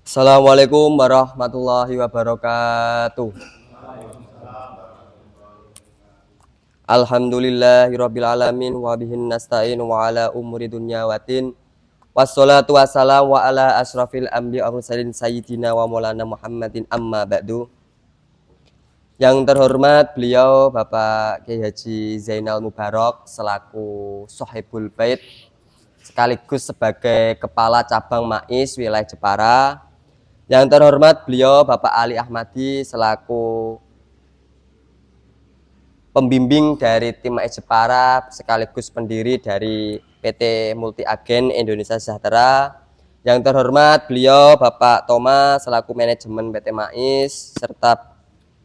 Assalamualaikum warahmatullahi wabarakatuh. Alhamdulillahirabbil alamin wa bihin nasta'in wa ala umuri dunya watin. Wassalatu wassalamu wa ala asrafil anbiya wal mursalin sayyidina wa maulana Muhammadin amma ba'du. Yang terhormat beliau Bapak Kiai Haji Zainal Mubarak selaku Sohibul Bait sekaligus sebagai Kepala Cabang MAIS wilayah Jepara. Yang terhormat beliau Bapak Ali Ahmadi selaku pembimbing dari tim MAIS Jepara sekaligus pendiri dari PT Multi Agen Indonesia Sejahtera. Yang terhormat beliau Bapak Thomas selaku manajemen PT MAIS serta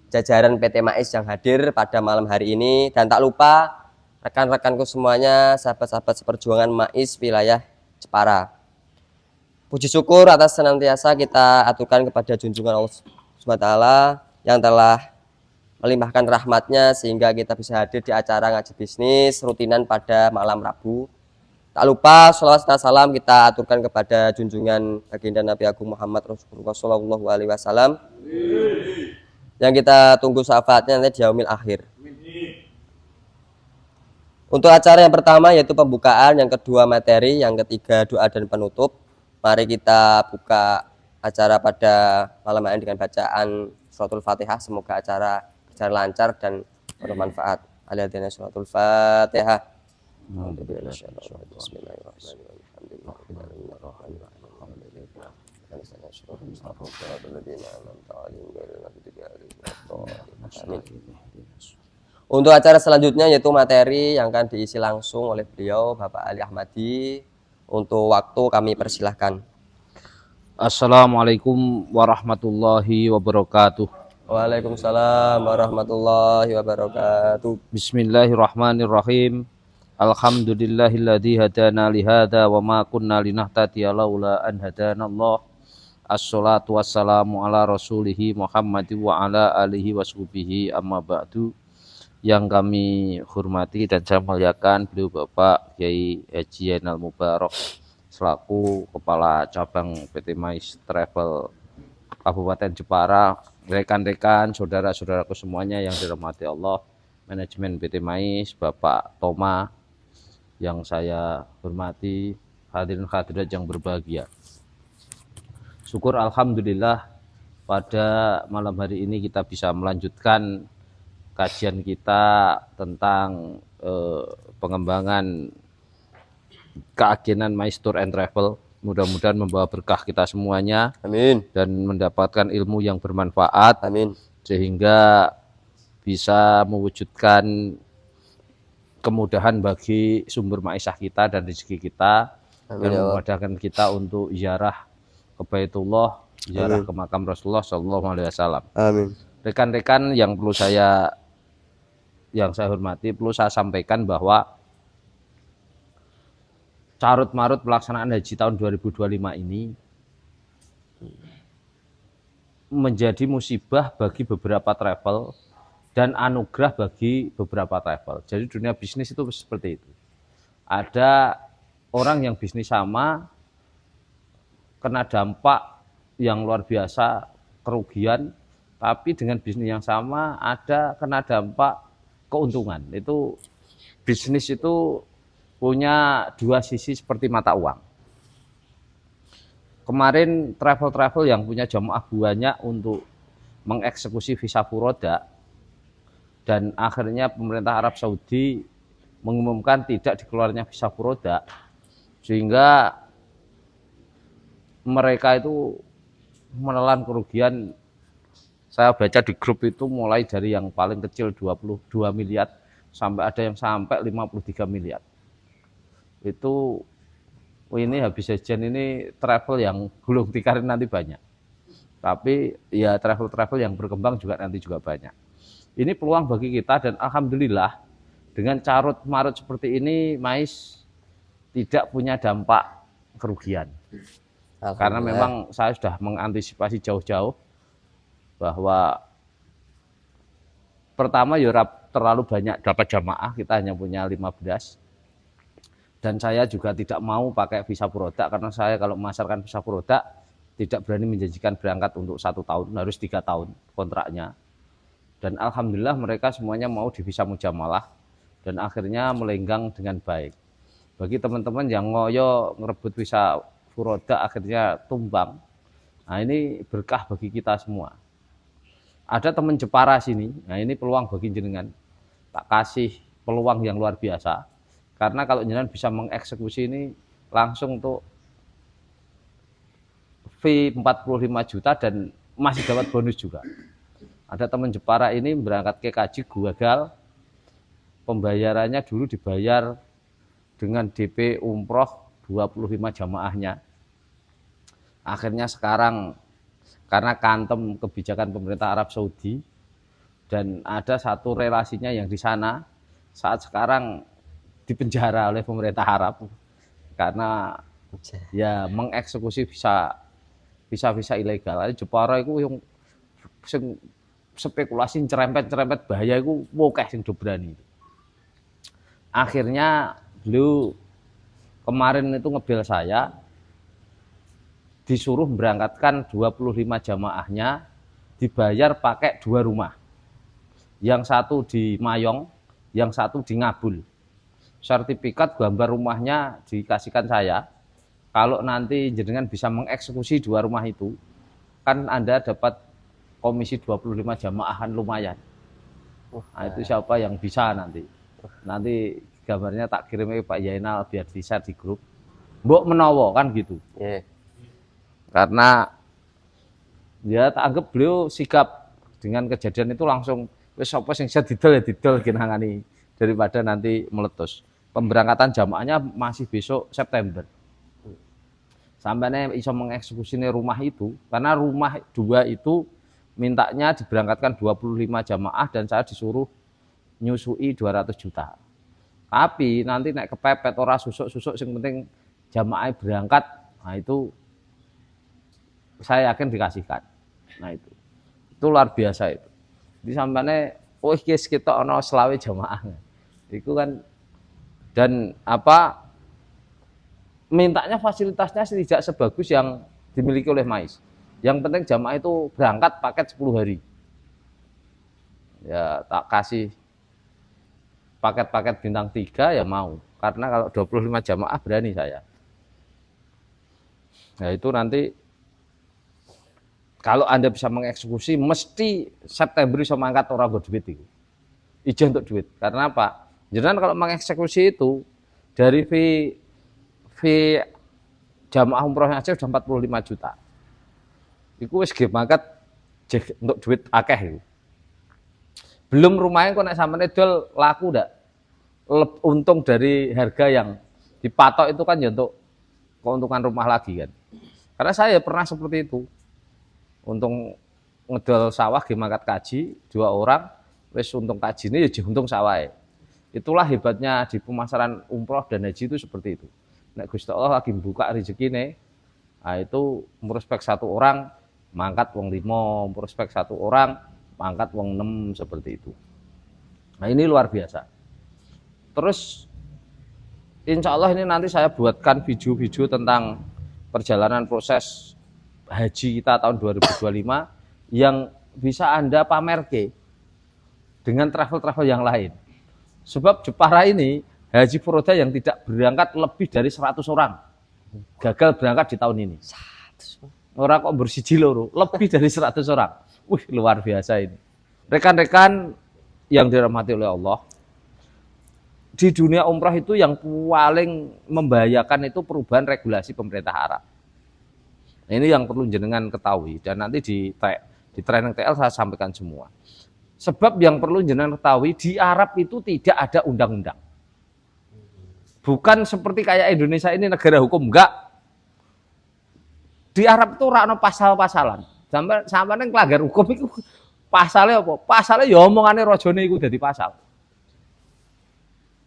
jajaran PT MAIS yang hadir pada malam hari ini, dan tak lupa rekan-rekanku semuanya, sahabat-sahabat seperjuangan MAIS wilayah Jepara. Puji syukur atas senantiasa kita aturkan kepada junjungan Allah SWT yang telah melimpahkan rahmatnya sehingga kita bisa hadir di acara ngaji bisnis rutinan pada malam Rabu. Tak lupa sholawat serta salam kita aturkan kepada junjungan baginda Nabi Agung Muhammad Rasulullah SAW yang kita tunggu syafaatnya nanti di yaumil akhir. Untuk acara yang pertama yaitu pembukaan, yang kedua materi, yang ketiga doa dan penutup. Mari kita buka acara pada malam ini dengan bacaan suratul Fatihah. Semoga acara berjalan lancar dan bermanfaat. Alhamdulillah suratul Fatihah. Untuk acara selanjutnya yaitu materi yang akan diisi langsung oleh beliau Bapak Ali Ahmadi. Untuk waktu kami persilahkan. Assalamualaikum warahmatullahi wabarakatuh. Waalaikumsalam warahmatullahi wabarakatuh. Bismillahirrahmanirrahim. Alhamdulillahilladzi hadana lihada wa ma kunna linahtadiya laula an hadanallah. Assalatu wassalamu ala rasulihi Muhammadin wa ala alihi washubihi amma ba'du. Yang kami hormati dan saya muliakan beliau Bapak Kiai Haji Zainal Mubarak selaku Kepala Cabang PT MAIS Travel Kabupaten Jepara, rekan-rekan, saudara-saudaraku semuanya yang dirahmati Allah, manajemen PT MAIS, Bapak Toma yang saya hormati, hadirin hadirat yang berbahagia. Syukur alhamdulillah pada malam hari ini kita bisa melanjutkan kajian kita tentang pengembangan keagenan MAIS Tour and Travel. Mudah-mudahan membawa berkah kita semuanya. Amin. Dan mendapatkan ilmu yang bermanfaat. Amin. Sehingga bisa mewujudkan kemudahan bagi sumber maisha kita dan rezeki kita. Amin, dan memudahkan kita untuk ziarah ke Baitullah, ziarah ke makam Rasulullah SAW. Amin. Rekan-rekan yang saya hormati, perlu saya sampaikan bahwa carut marut pelaksanaan haji tahun 2025 ini menjadi musibah bagi beberapa travel dan anugerah bagi beberapa travel. Jadi dunia bisnis itu seperti itu. Ada orang yang bisnis sama kena dampak yang luar biasa, kerugian, tapi dengan bisnis yang sama ada kena dampak keuntungan. Itu bisnis itu punya dua sisi seperti mata uang. Kemarin travel-travel yang punya jamaah banyak untuk mengeksekusi visa furoda, dan akhirnya pemerintah Arab Saudi mengumumkan tidak dikeluarnya visa furoda, sehingga mereka itu menelan kerugian. Saya baca di grup itu mulai dari yang paling kecil 22 miliar sampai ada yang sampai 53 miliar. Itu ini habis sejen ini travel yang gulung tikar nanti banyak. Tapi ya travel-travel yang berkembang juga nanti juga banyak. Ini peluang bagi kita dan alhamdulillah dengan carut marut seperti ini MAIS tidak punya dampak kerugian. Karena memang saya sudah mengantisipasi jauh-jauh bahwa pertama ya terlalu banyak dapat jamaah, kita hanya punya 15. Dan saya juga tidak mau pakai visa furoda karena saya kalau memasarkan visa furoda tidak berani menjanjikan berangkat untuk 1 tahun, harus 3 tahun kontraknya. Dan alhamdulillah mereka semuanya mau di visa mujamalah dan akhirnya melenggang dengan baik. Bagi teman-teman yang ngoyo ngerebut visa furoda akhirnya tumbang, nah ini berkah bagi kita semua. Ada teman Jepara sini, nah ini peluang bagi jenengan, tak kasih peluang yang luar biasa. Karena kalau jenengan bisa mengeksekusi ini langsung untuk fee 45 juta dan masih dapat bonus juga. Ada teman Jepara ini berangkat ke kaji gagal, pembayarannya dulu dibayar dengan DP umroh 25 jamaahnya. Akhirnya sekarang karena kantem kebijakan pemerintah Arab Saudi dan ada satu relasinya yang di sana saat sekarang dipenjara oleh pemerintah Arab karena ya mengeksekusi visa ilegal. Jepara itu yang spekulasi cerempet bahaya itu wokeh sing do berani. Akhirnya beliau kemarin itu ngebel saya disuruh berangkatkan 25 jamaahnya dibayar pakai 2 rumah. Yang satu di Mayong, yang satu di Ngabul. Sertifikat gambar rumahnya dikasihkan saya. Kalau nanti jenengan bisa mengeksekusi 2 rumah itu, kan Anda dapat komisi 25 jamaahan lumayan. Nah, itu siapa yang bisa nanti. Nanti gambarnya tak kirim ke Pak Yainal biar bisa di grup. Mbok menawa kan gitu. Yeah. Karena ya tak anggap beliau sikap dengan kejadian itu langsung wis apa sing bisa didol ya didol genangani daripada nanti meletus. Pemberangkatan jamaahnya masih besok September. Sampainya iso mengeksekusi rumah itu karena rumah 2 itu mintanya diberangkatkan 25 jamaah dan saya disuruh nyusui 200 juta. Tapi nanti naik kepepet ora susuk-susuk yang penting jamaah berangkat. Nah itu saya yakin dikasihkan. Nah itu luar biasa itu. Di sampainya oh kita ono selawe jamaah. Itu kan dan apa mintanya fasilitasnya tidak sebagus yang dimiliki oleh MAIS. Yang penting jamaah itu berangkat paket 10 hari. Ya tak kasih paket-paket bintang 3 ya mau. Karena kalau 25 jamaah berani saya. Nah itu nanti kalau Anda bisa mengeksekusi mesti September bisa mangkat orang go duit itu. Izin untuk duit. Karena apa? Jangan kalau mengeksekusi itu dari fee jamaah umrohnya aja sudah 45 juta. Iku wis ge mangkat untuk duit akeh itu. Belum rumahnya kok nek sampeyan dol laku ndak? Untung dari harga yang dipatok itu kan ya untuk keuntungan rumah lagi kan. Karena saya pernah seperti itu. Untung ngedol sawah ge mangkat kaji 2 orang, wis untung kajine ya untung sawah. Itulah hebatnya di pemasaran umroh dan haji itu seperti itu. Nek Gusti Allah lagi buka rezekine, nah itu merospek 1 orang mangkat wong 5, merospek 1 orang mangkat wong 6 seperti itu. Nah ini luar biasa. Terus insya Allah ini nanti saya buatkan video-video tentang perjalanan proses haji kita tahun 2025 yang bisa Anda pamerke dengan travel-travel yang lain. Sebab Jepara ini haji furoda yang tidak berangkat lebih dari 100 orang gagal berangkat di tahun ini. 100. Orang kok bersiji loro, lebih dari 100 orang. Wih, luar biasa ini. Rekan-rekan yang dirahmati oleh Allah, di dunia umrah itu yang paling membahayakan itu perubahan regulasi pemerintah Arab. Nah, ini yang perlu jenengan ketahui dan nanti di training TL saya sampaikan semua. Sebab yang perlu jenengan ketahui di Arab itu tidak ada undang-undang. Bukan seperti kayak Indonesia ini negara hukum, enggak. Di Arab itu ora ono pasal-pasalan. Sampai nang pelanggar hukum itu pasalnya apa? Pasalnya ya omongane rajane iku dadi pasal.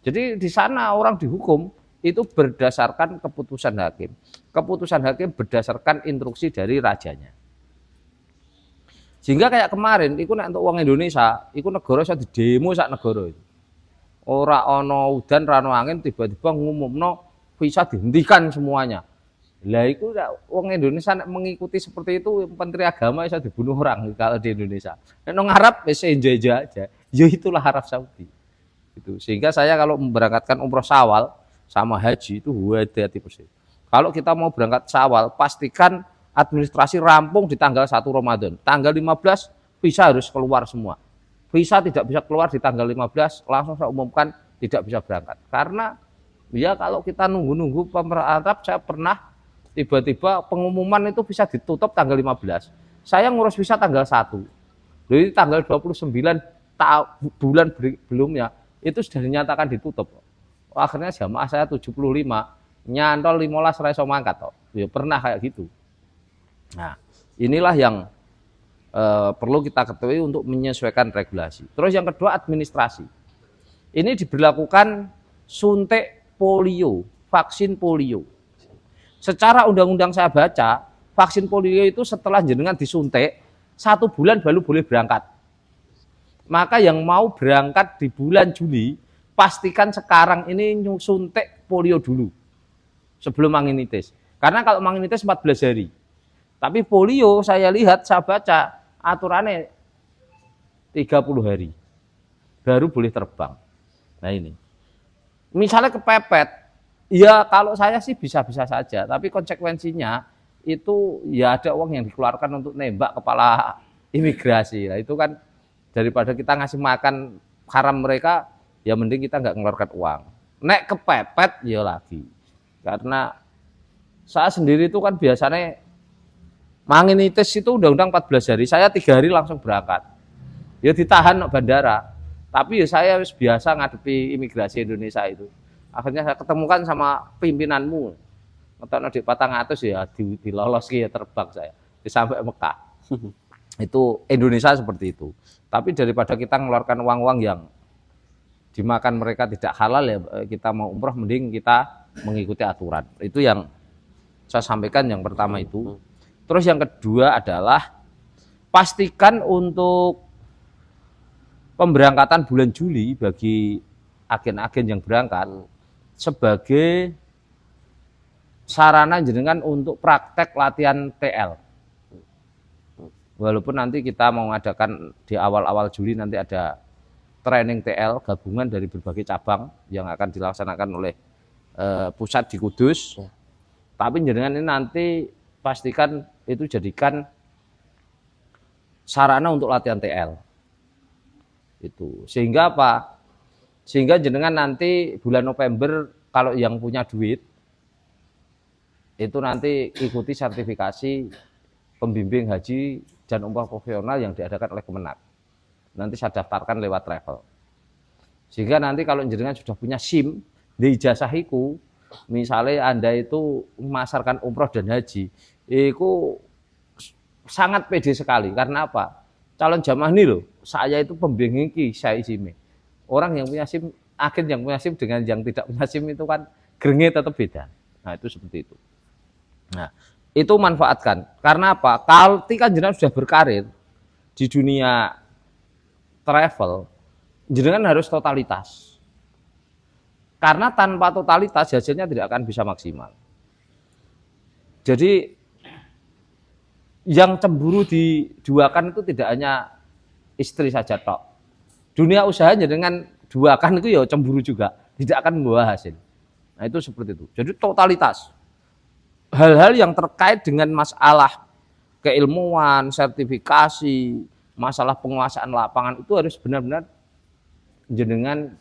Jadi di sana orang dihukum itu berdasarkan keputusan hakim. Keputusan hakim berdasarkan instruksi dari rajanya. Sehingga kayak kemarin, itu nek untuk uang Indonesia, itu negara iso didemo sak negara itu. Ora ono udan, ora ono angin, tiba-tiba ngumumno visa dihentikan semuanya. Lah itu wong Indonesia nek mengikuti seperti itu Menteri Agama bisa dibunuh orang kalau di Indonesia. Nek nang Arab wis enjoy aja. Ya itulah Arab Saudi. Itu. Sehingga saya kalau memberangkatkan umroh Syawal sama haji itu hati-hati bersih. Kalau kita mau berangkat Syawal, pastikan administrasi rampung di tanggal 1 Ramadan. Tanggal 15 visa harus keluar semua. Visa tidak bisa keluar di tanggal 15, langsung saya umumkan tidak bisa berangkat. Karena ya kalau kita nunggu-nunggu pemerintah Arab, saya pernah tiba-tiba pengumuman itu bisa ditutup tanggal 15. Saya ngurus visa tanggal 1. Jadi tanggal 29 bulan belumnya itu sudah dinyatakan ditutup. Akhirnya jamaah saya 75, nyantol 15 ra iso mangkat toh. Ya pernah kayak gitu. Nah, inilah yang perlu kita ketahui untuk menyesuaikan regulasi. Terus yang kedua administrasi. Ini diberlakukan suntik polio, vaksin polio. Secara undang-undang saya baca, vaksin polio itu setelah jenengan disuntik 1 bulan baru boleh berangkat. Maka yang mau berangkat di bulan Juli, pastikan sekarang ini suntik polio dulu sebelum meningitis. Karena kalau meningitis 14 hari. Tapi polio saya lihat, saya baca aturannya 30 hari baru boleh terbang. Nah ini. Misalnya kepepet, ya kalau saya sih bisa-bisa saja, tapi konsekuensinya itu ya ada uang yang dikeluarkan untuk nembak kepala imigrasi. Nah, itu kan daripada kita ngasih makan haram mereka, ya mending kita nggak mengeluarkan uang. Nek kepepet ya lagi. Karena saya sendiri itu kan biasanya meningitis itu undang-undang 14 hari, saya 3 hari langsung berangkat. Ya ditahan di bandara. Tapi ya saya biasa ngadepi imigrasi Indonesia itu. Akhirnya saya ketemukan sama pimpinanmu. Ngetokno di 400 ya dilolos ya terbang saya. Sampai Mekah. Itu Indonesia seperti itu. Tapi daripada kita mengeluarkan uang-uang yang dimakan mereka tidak halal ya, kita mau umroh mending kita mengikuti aturan. Itu yang saya sampaikan yang pertama itu. Terus yang kedua adalah pastikan untuk pemberangkatan bulan Juli bagi agen-agen yang berangkat sebagai sarana jenengan untuk praktek latihan TL. Walaupun nanti kita mau mengadakan di awal-awal Juli nanti ada training TL gabungan dari berbagai cabang yang akan dilaksanakan oleh pusat di Kudus. Tapi jenengan ini nanti pastikan itu jadikan sarana untuk latihan TL. Itu. Sehingga apa? Sehingga jenengan nanti bulan November kalau yang punya duit itu nanti ikuti sertifikasi pembimbing haji dan umroh profesional yang diadakan oleh Kemenak. Nanti saya daftarkan lewat travel. Sehingga nanti kalau jenengan sudah punya SIM di ijazahiku, misalnya Anda itu memasarkan umroh dan haji, itu sangat pede sekali. Karena apa? Calon jamaah ini loh, saya itu pembimbing saya SIM. Orang yang punya SIM, agen yang punya SIM dengan yang tidak punya SIM itu kan gerengnya tetap beda. Nah itu seperti itu. Nah itu manfaatkan. Karena apa? Kalau kan jenengan sudah berkarir di dunia travel, jenengan harus totalitas. Karena tanpa totalitas hasilnya tidak akan bisa maksimal. Jadi yang cemburu diduakan itu tidak hanya istri saja tok. Dunia usahanya dengan duakan itu ya cemburu juga, tidak akan membawa hasil. Nah itu seperti itu. Jadi totalitas. Hal-hal yang terkait dengan masalah keilmuan, sertifikasi, masalah penguasaan lapangan itu harus benar-benar jenengan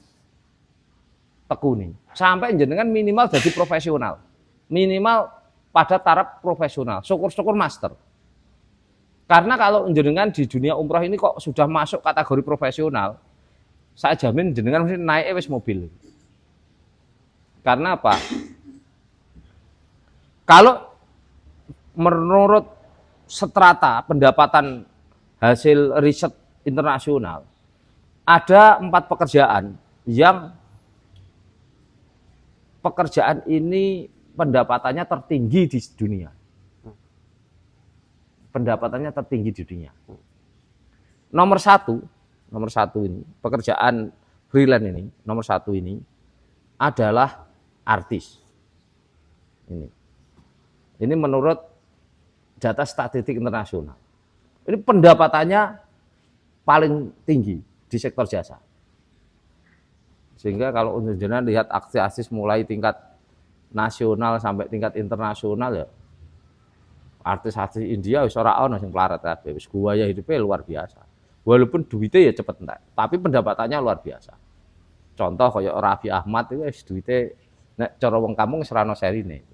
tekuni. Sampai jenengan minimal jadi profesional. Minimal pada taraf profesional, syukur-syukur master. Karena kalau jenengan di dunia umroh ini kok sudah masuk kategori profesional, saya jamin jenengan mesti naik wis mobil. Karena apa? Kalau menurut strata pendapatan hasil riset internasional, ada 4 pekerjaan yang pekerjaan ini pendapatannya tertinggi di dunia. Pendapatannya tertinggi di dunia. Nomor satu ini, pekerjaan freelance ini, nomor 1 ini adalah artis. Ini. Ini menurut data statistik internasional. Ini pendapatannya paling tinggi di sektor jasa. Sehingga kalau untuk jenengan lihat aksi-aksi mulai tingkat nasional sampai tingkat internasional ya, artis-artis India wis ora ono sing melarat kabeh, wis gaya hidupnya luar biasa. Walaupun duitnya ya cepet entek, tapi pendapatannya luar biasa. Contoh kayak Raffi Ahmad itu wis duitnya nek cara wong kampung wis ora ono serine.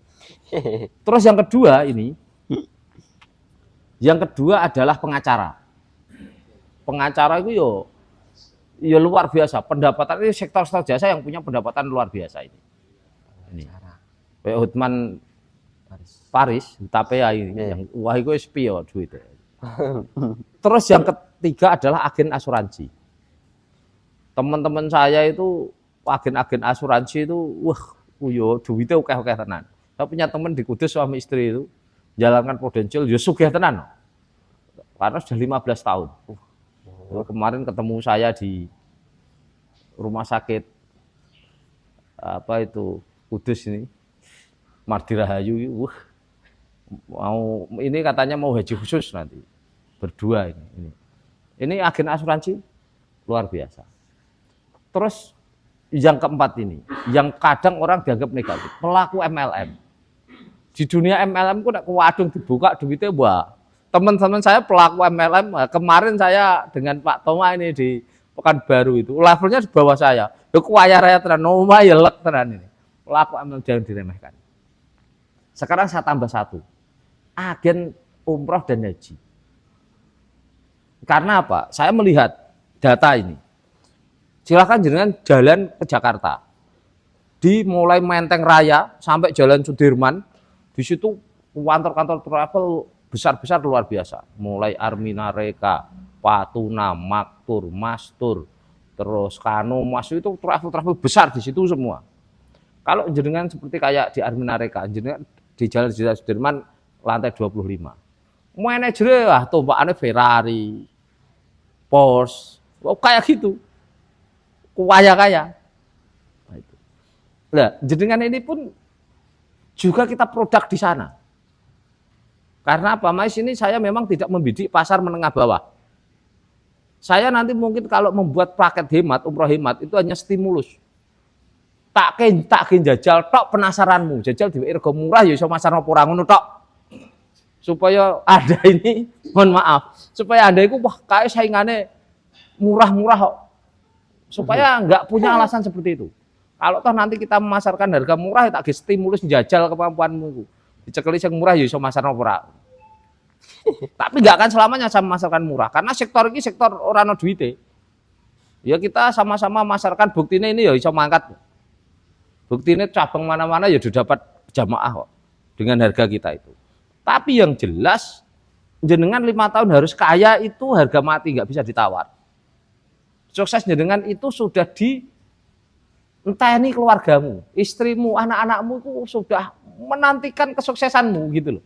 Terus yang kedua ini, yang kedua adalah pengacara. Pengacara itu yo luar biasa. Pendapatan ini sektor jasa yang punya pendapatan luar biasa ini. Ini. Kayak Hotman Paris, Tapea ini, yang wah itu spio duitnya. Terus yang ketiga adalah agen asuransi. Teman-teman saya itu agen-agen asuransi itu, wah, duitnya oke-oke tenan. Saya punya teman di Kudus suami istri itu jalankan Prudential, ya sugih tenan. Karena sudah 15 tahun. Kemarin ketemu saya di rumah sakit apa itu Kudus ini, Mardi Rahayu, mau ini katanya mau haji khusus nanti berdua ini. Ini agen asuransi luar biasa. Terus yang keempat ini, yang kadang orang dianggap negatif, pelaku MLM. Di dunia MLM ku nek wadung dibuka duitnya wah. Teman-teman saya pelaku MLM, kemarin saya dengan Pak Toma ini di Pekanbaru itu, levelnya di bawah saya. Lho kaya raya tenan, omah ya lek tenan ini. Pelaku MLM jangan diremehkan. Sekarang saya tambah satu, agen umroh dan haji. Karena apa? Saya melihat data ini. Silakan jenengan jalan ke Jakarta. Di mulai Menteng Raya sampai Jalan Sudirman, di situ kantor-kantor travel besar-besar luar biasa. Mulai Armina Reka, Patuna, Maktur, Mastur, terus Kano, Mas itu travel-travel besar di situ semua. Kalau jenengan seperti kayak di Armina Reka, jenengan di Jalan Sudirman lantai 25. Manajernya tumpukannya Ferrari, Porsche, kayak gitu. Kaya-kaya. Nah, jenengan ini pun juga kita produk di sana. Karena apa? Mas ini saya memang tidak membidik pasar menengah bawah. Saya nanti mungkin kalau membuat paket hemat, umroh hemat itu hanya stimulus. Tak jajal tok penasaranmu, jajal di ergo murah ya iso masarno ora ngono tok. Supaya ada ini, mohon maaf, supaya Anda itu wah kayak saingane murah-murah kok. Supaya enggak punya alasan seperti itu. Kalau toh nanti kita memasarkan harga murah tak stimulus jajal kemampuanmu itu. Dicekeli yang murah ya iso masarno ora. Tapi enggak akan selamanya saya memasarkan murah karena sektor ini sektor ora ono duite. Ya kita sama-sama masarkan buktine ini ya iso mangkat. Buktine cabang mana-mana ya sudah dapat jamaah kok dengan harga kita itu. Tapi yang jelas jenengan 5 tahun harus kaya itu harga mati enggak bisa ditawar. Sukses jenengan itu sudah di enteni keluargamu, istrimu, anak-anakmu itu sudah menantikan kesuksesanmu gitu loh.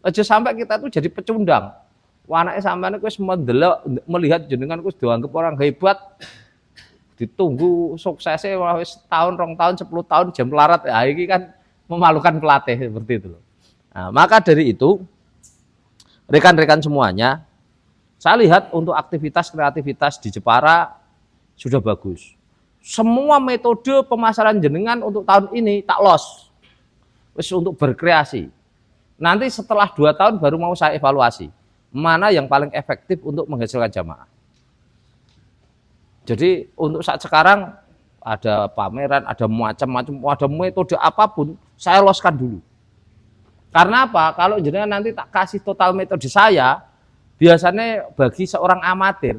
Aja sampai kita itu jadi pecundang. Anaknya sampean wis melihat jenengan wis dianggap orang hebat. Ditunggu suksesnya wis tahun, 2 tahun, 10 tahun jam larat. Ya ini kan memalukan pelatih seperti itu loh. Nah, maka dari itu rekan-rekan semuanya, saya lihat untuk aktivitas kreativitas di Jepara sudah bagus. Semua metode pemasaran jenengan untuk tahun ini tak los. Wis untuk berkreasi. Nanti setelah 2 tahun baru mau saya evaluasi. Mana yang paling efektif untuk menghasilkan jamaah. Jadi untuk saat sekarang ada pameran, ada macam-macam, ada metode apapun, saya loskan dulu. Karena apa? Kalau jenengan nanti tak kasih total metode saya, biasanya bagi seorang amatir,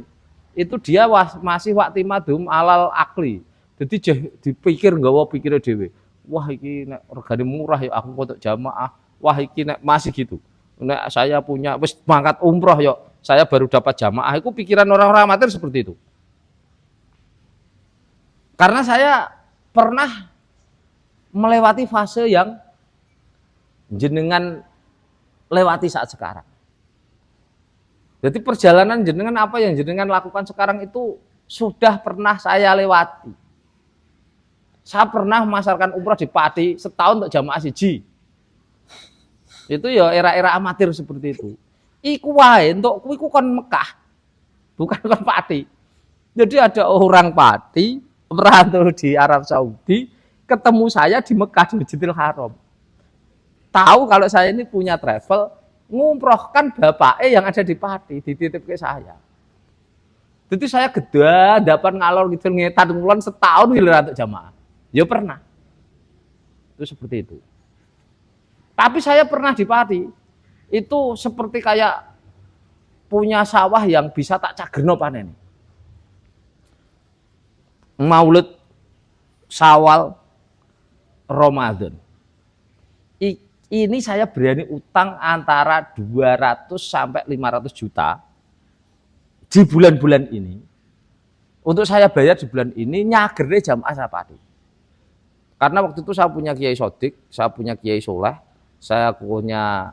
itu dia masih waktimadum alal akli. Jadi dipikir nggawa pikirnya dewe. Wah iki nek regane murah ya aku untuk jamaah. Wah iki nek masih gitu. Nek saya punya wis mangkat umroh ya saya baru dapat jamaah. Itu pikiran orang-orang amatir seperti itu. Karena saya pernah melewati fase yang jenengan lewati saat sekarang. Jadi perjalanan jenengan apa yang jenengan lakukan sekarang itu sudah pernah saya lewati. Saya pernah memasarkan umroh di Pati setahun untuk jamaah siji. Itu ya era-era amatir seperti itu. Iku wae entuk kuwi ku kon Mekah, bukan kon Pati. Jadi ada orang Pati merantau di Arab Saudi, ketemu saya di Mekah di Masjidil Haram. Tahu kalau saya ini punya travel, ngumrohkan bapaknya yang ada di Pati, dititip ke saya. Jadi saya gede, dapat ngalor gitu ngetan ngulon setahun giliran untuk jamaah. Ya pernah. Itu seperti itu. Tapi saya pernah di Pati, itu seperti kayak punya sawah yang bisa tak cagerno panen. Maulid Syawal Ramadan. Ini saya berani utang antara 200 sampai 500 juta di bulan-bulan ini. Untuk saya bayar di bulan ini nyagerne jamaah saya Pati. Karena waktu itu saya punya Kiai Sodik, saya punya Kiai Soleh, saya punya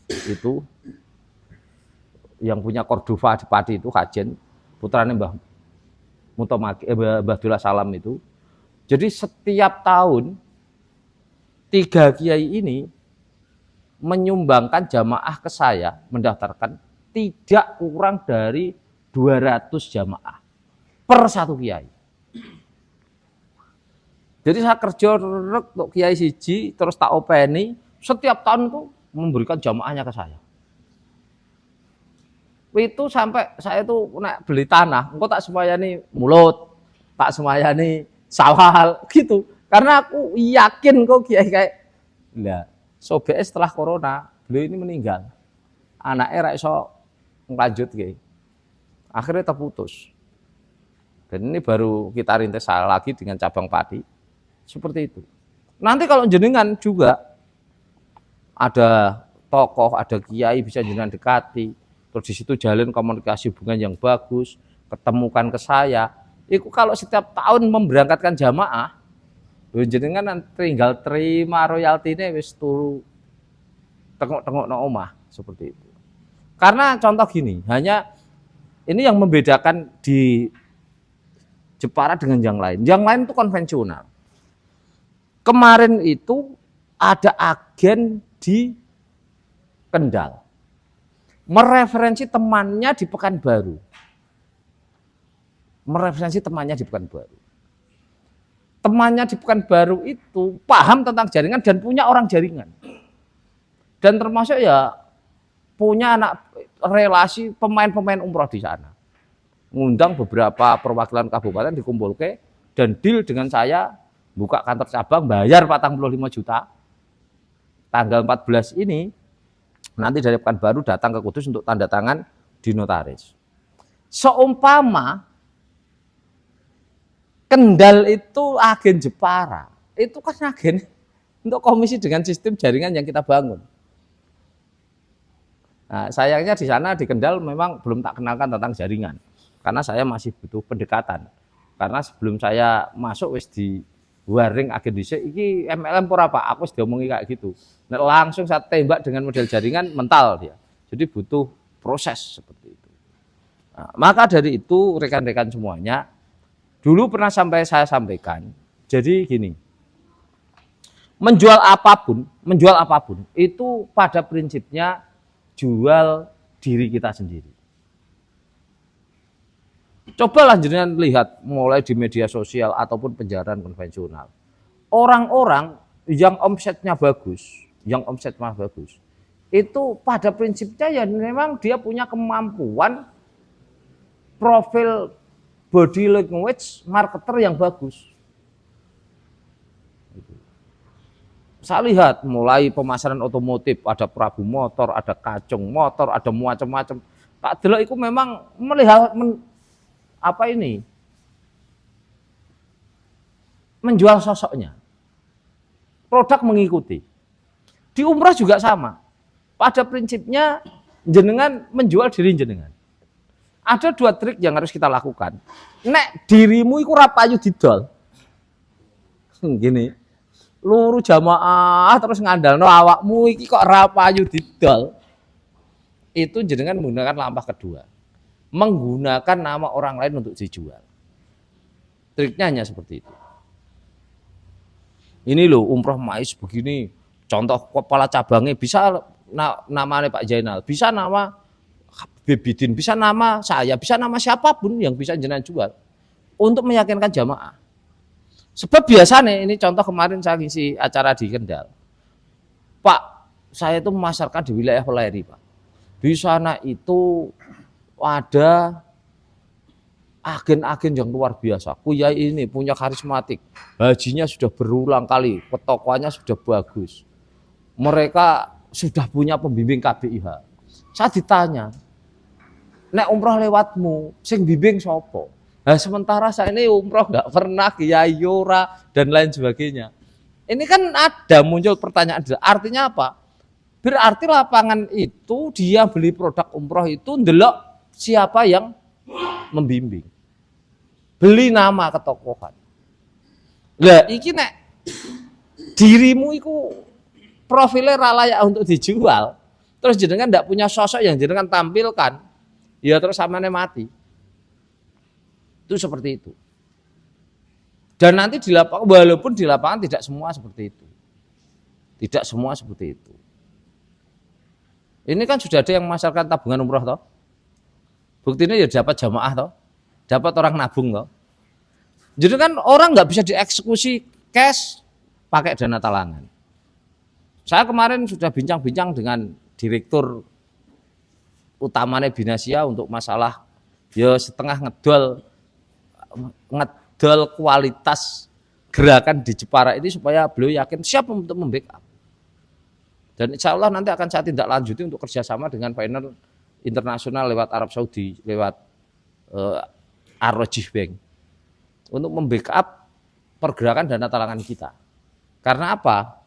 itu yang punya Cordova di Pati itu Kajen, putranya Mbah Mutomaki, Mbah Dullah Salam itu. Jadi setiap tahun 3 kiai ini menyumbangkan jamaah ke saya, mendaftarkan tidak kurang dari 200 jamaah per satu kiai. Jadi saya kerja untuk kiai siji, terus tak openi, setiap tahun itu memberikan jamaahnya ke saya. Itu sampai saya itu nak beli tanah, engkau tak semayani mulut, tak semayani sawal gitu. Karena aku yakin kok kiai kayak, lah, sobek setelah corona, beliau ini meninggal. Anaknya ra iso lanjut kiai. Akhirnya terputus. Dan ini baru kita rintis lagi dengan cabang Pati. Seperti itu. Nanti kalau jenengan juga ada tokoh, ada kiai bisa jenengan dekati, terus di situ jalin komunikasi hubungan yang bagus, ketemukan ke saya. Itu kalau setiap tahun memberangkatkan jamaah, jenengan tinggal terima royalti ini wis turu tengok-tengok no omah seperti itu. Karena contoh gini, hanya ini yang membedakan di Jepara dengan yang lain. Yang lain itu konvensional. Kemarin itu ada agen di Kendal, mereferensi temannya di Pekanbaru. Temannya di Pekanbaru itu paham tentang jaringan dan punya orang jaringan. Dan termasuk ya punya anak relasi pemain-pemain umroh di sana. Ngundang beberapa perwakilan kabupaten dikumpulke dan deal dengan saya buka kantor cabang, bayar 45 juta. Tanggal 14 ini nanti dari Pekanbaru datang ke Kudus untuk tanda tangan di notaris. Seumpama Kendal itu agen Jepara, itu kan agen untuk komisi dengan sistem jaringan yang kita bangun. Nah, sayangnya di sana di Kendal memang belum tak kenalkan tentang jaringan, karena saya masih butuh pendekatan. Karena sebelum saya masuk wis di waring agen dhisik iki MLM ora Pak, aku wis diomongi kayak gitu. Nah, langsung saya tembak dengan model jaringan mental dia. Jadi butuh proses seperti itu. Nah, maka dari itu rekan-rekan semuanya, dulu pernah saya sampaikan. Jadi gini, menjual apapun itu pada prinsipnya jual diri kita sendiri. Cobalah jenengan lihat mulai di media sosial ataupun penjarahan konvensional. Orang-orang yang omsetnya bagus, itu pada prinsipnya ya memang dia punya kemampuan profil body language marketer yang bagus. Saya lihat mulai pemasaran otomotif, ada Prabu Motor, ada Kacung Motor, ada macam-macam. Tak delok itu memang melihat menjual sosoknya. Produk mengikuti. Di umrah juga sama. Pada prinsipnya jenengan menjual diri jenengan. Ada 2 trik yang harus kita lakukan. Nek dirimu iku ora payu didol. Gini. Luru jamaah terus ngandalno awakmu iki kok ora payu didol. Itu jenengan menggunakan lampah kedua. Menggunakan nama orang lain untuk dijual. Triknya hanya seperti itu. Ini loh umroh mais begini, Contoh kepala cabangnya bisa namanya Pak Zainal, bisa nama Bebidin, bisa nama saya, bisa nama siapapun yang bisa jenengan jual untuk meyakinkan jamaah. Sebab biasanya ini contoh kemarin saya ngisi acara di Kendal. Pak, saya itu memasarkan di wilayah Peleri, Pak. Di sana itu ada agen-agen yang luar biasa. Kuyai ini punya karismatik. Hajinya sudah berulang kali, petokoannya sudah bagus. Mereka sudah punya pembimbing KBIH. Saya ditanya, nek umroh lewatmu, sing bimbing sopo? Nah, sementara saya ini umroh nggak pernah, kiai ora dan lain sebagainya. Ini kan ada muncul pertanyaan, artinya apa? Berarti lapangan itu dia beli produk umroh itu ndelok siapa yang membimbing. Beli nama ketokohan. Lah iki nek dirimu iku profilnya layak untuk dijual, terus jenengan ndak punya sosok yang jenengan tampilkan, ya terus samane mati. Itu seperti itu. Dan nanti di lapangan, walaupun di lapangan tidak semua seperti itu. Tidak semua seperti itu. Ini kan sudah ada yang memasarkan tabungan umroh toh. Buktinya ya dapat jamaah toh. Dapat orang nabung toh. Jadi kan orang nggak bisa dieksekusi cash pakai dana talangan. Saya kemarin sudah bincang-bincang dengan direktur utamanya Binasia untuk masalah ya setengah ngedol kualitas gerakan di Jepara ini supaya beliau yakin siap untuk membackup. Dan insya Allah nanti akan saya tindak lanjuti untuk kerjasama dengan partner internasional lewat Arab Saudi, lewat Ar-Rajih Bank untuk membackup pergerakan dana talangan kita. Karena apa?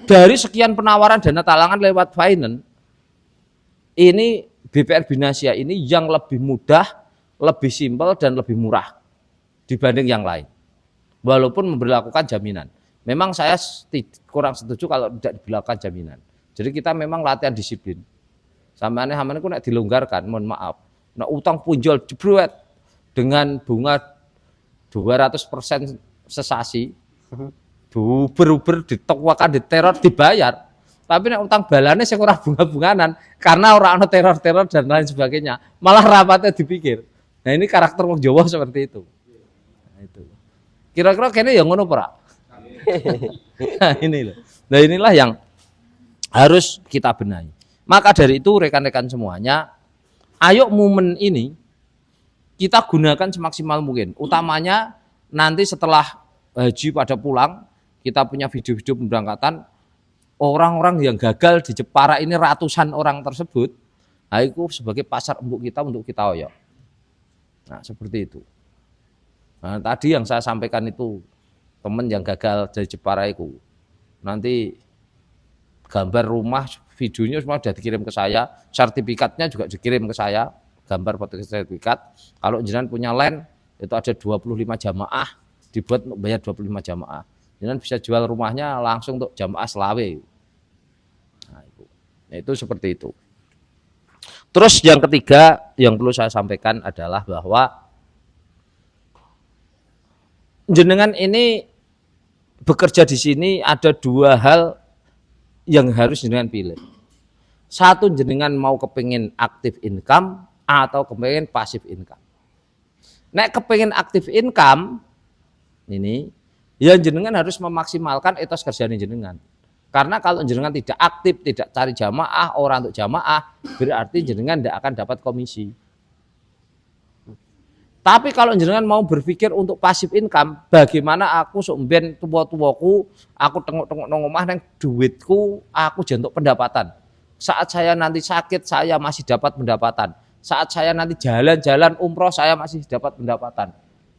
Dari sekian penawaran dana talangan lewat finance, ini BPR Binasia ini yang lebih mudah, lebih simpel dan lebih murah dibanding yang lain. Walaupun memberlakukan jaminan. Memang saya kurang setuju kalau tidak diberlakukan jaminan. Jadi kita memang latihan disiplin. Samane ku nek dilonggarkan, mohon maaf. Nek utang punjol jebret dengan bunga 200% sesasi, buber-buber ditokwakan, diteror, dibayar. Tapi nek utang balane sing ora bunga-bunganan karena ora ana teror-teror dan lain sebagainya, malah rapatnya dipikir. Nah, ini karakter wong Jawa seperti itu. Nah, itu. Kira-kira kene ya ngono ora? Nah, ini loh. Nah, inilah yang harus kita benahi. Maka dari itu rekan-rekan semuanya, ayo momen ini kita gunakan semaksimal mungkin. Utamanya nanti setelah haji pada pulang, kita punya video-video pemberangkatan, orang-orang yang gagal di Jepara ini ratusan orang tersebut, nah itu sebagai pasar empuk kita untuk kita oyok. Nah seperti itu. Nah tadi yang saya sampaikan itu, teman yang gagal dari Jepara itu, nanti gambar rumah, videonya semua sudah dikirim ke saya, sertifikatnya juga dikirim ke saya, gambar foto sertifikat. Kalau jenengan punya land, itu ada 25 jamaah, dibuat untuk bayar 25 jamaah. Jenengan bisa jual rumahnya langsung untuk jamaah selawe. Nah, itu seperti itu. Terus yang ketiga yang perlu saya sampaikan adalah bahwa jenengan ini bekerja di sini ada dua hal yang harus jenengan pilih. Satu, jenengan mau kepingin aktif income atau kepingin pasif income. Nek kepingin aktif income ini, ya jenengan harus memaksimalkan etos kerjaan jenengan. Karena kalau jenengan tidak aktif, tidak cari jamaah, orang untuk jamaah, berarti jenengan tidak akan dapat komisi. Tapi kalau jenengan mau berpikir untuk pasif income, bagaimana aku somben tua-tuaku, aku tengok-tengok nang omah nang duitku, aku jentuk pendapatan. Saat saya nanti sakit, saya masih dapat pendapatan. Saat saya nanti jalan-jalan umroh, saya masih dapat pendapatan.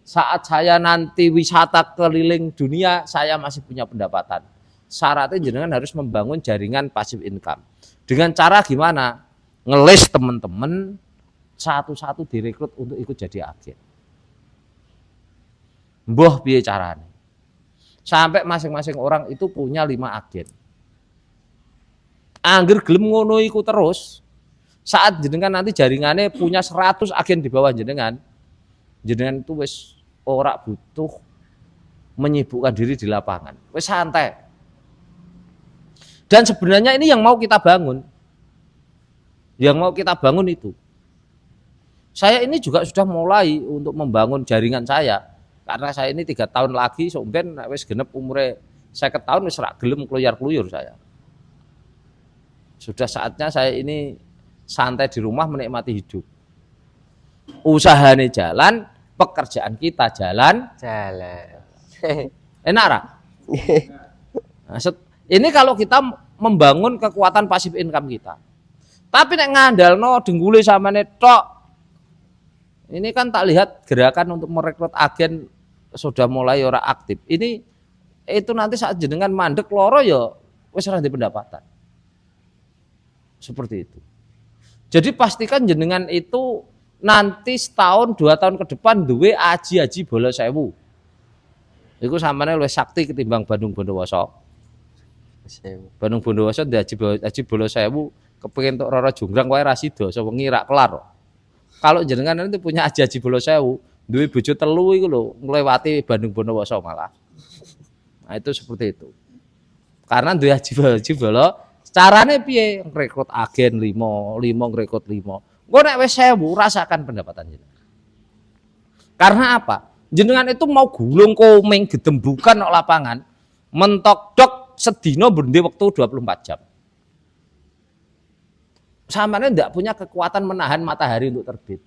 Saat saya nanti wisata keliling dunia, saya masih punya pendapatan. Syaratnya jenengan harus membangun jaringan pasif income. Dengan cara gimana? Ngelis teman-teman, satu-satu direkrut untuk ikut jadi agen. Mbah piye carane? Sampai masing-masing orang itu punya 5 agen. Angger gelem ngono iku terus, saat jenengan nanti jaringannya punya 100 agen di bawah jenengan itu wis ora butuh menyibukkan diri di lapangan. Wis santai. Dan sebenarnya ini yang mau kita bangun. Yang mau kita bangun itu. Saya ini juga sudah mulai untuk membangun jaringan saya. Karena saya ini 3 tahun lagi, somben wis genep umure 50 tahun wis rak gelem kluyar-kluyur saya. Sudah saatnya saya ini santai di rumah menikmati hidup. Usahanya jalan, pekerjaan kita jalan. Enak rak? Nah, ini kalau kita membangun kekuatan pasif income kita. Tapi nek ngandalno denggule samane tok. Ini kan tak lihat gerakan untuk merekrut agen sudah mulai ora aktif. Ini itu nanti saat jenengan mandek loro ya wis ora ndek pendapatan. Seperti itu. Jadi pastikan jenengan itu nanti setahun 2 tahun ke depan duwe aji-aji bola 1000. Iku samane luwih sakti ketimbang Bandung Bondowoso. Bandung Bondowoso ndek aji bola 1000 kepengin tok Roro Jonggrang wae ra sida sewengi rak kelar. Kalau jenengan itu punya aji-aji bola 1000, duwe bojo 3 iku lho nglewati Bandung Bondowoso malah. Nah itu seperti itu. Karena duwe aji bola carane piye? Ngrekrut agen 5 ngrekrut 5. Engko nek wis 1000 rasakan pendapatan jenengan. Karena apa? Jenengan itu mau gulung komeng gedembukan nang lapangan, mentok dok sedina bende waktu 24 jam. Samane ndak punya kekuatan menahan matahari untuk terbit.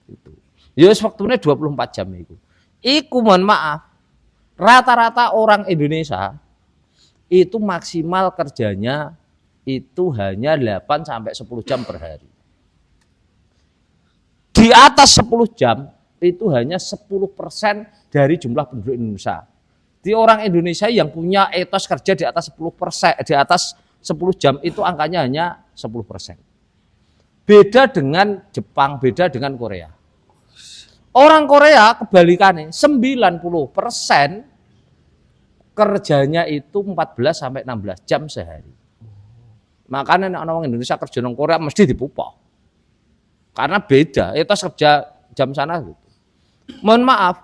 Itu. Ya wis waktune 24 jam iku. Iku mohon maaf, rata-rata orang Indonesia itu maksimal kerjanya itu hanya 8 sampai 10 jam per hari. Di atas 10 jam itu hanya 10% dari jumlah penduduk Indonesia. Di orang Indonesia yang punya etos kerja di atas 10%, di atas 10 jam itu angkanya hanya 10%. Beda dengan Jepang, beda dengan Korea. Orang Korea kebalikannya 90% kerjanya itu 14 sampai 16 jam sehari. Makanya orang Indonesia kerja di Korea mesti dipupok. Karena beda, etos kerja jam sana gitu. Mohon maaf,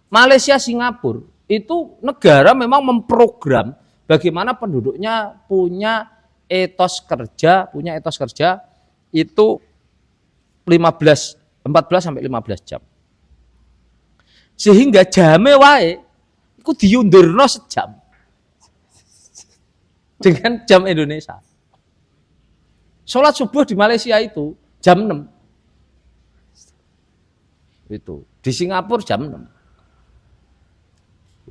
Malaysia, Singapura itu negara memang memprogram bagaimana penduduknya punya etos kerja itu 14 sampai 15 jam. Sehingga jame wae iku diundurno sejam. Dengan jam Indonesia. Sholat subuh di Malaysia itu jam 6. Itu. Di Singapura jam 6.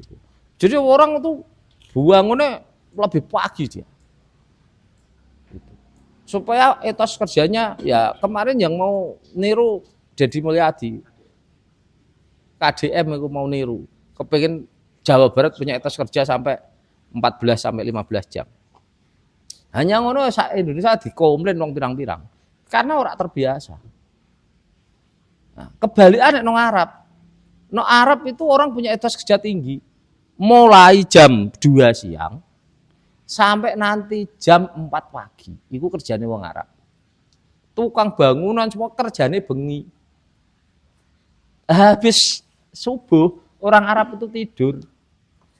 Gitu. Jadi orang itu bangunnya lebih pagi dia. Gitu. Supaya etos kerjanya, ya kemarin yang mau niru Deddy Mulyadi, KDM itu mau niru, kepingin Jawa Barat punya etos kerja sampai 14 sampai 15 jam. Hanya ngono Indonesia dikomplain wong pirang-pirang karena orang terbiasa. Nah, kebalikan nang Arab. Nang Arab itu orang punya etos kerja tinggi. Mulai jam 2 siang sampai nanti jam 4 pagi. Iku kerjane wong Arab. Tukang bangunan semua kerjane bengi. Habis subuh orang Arab itu tidur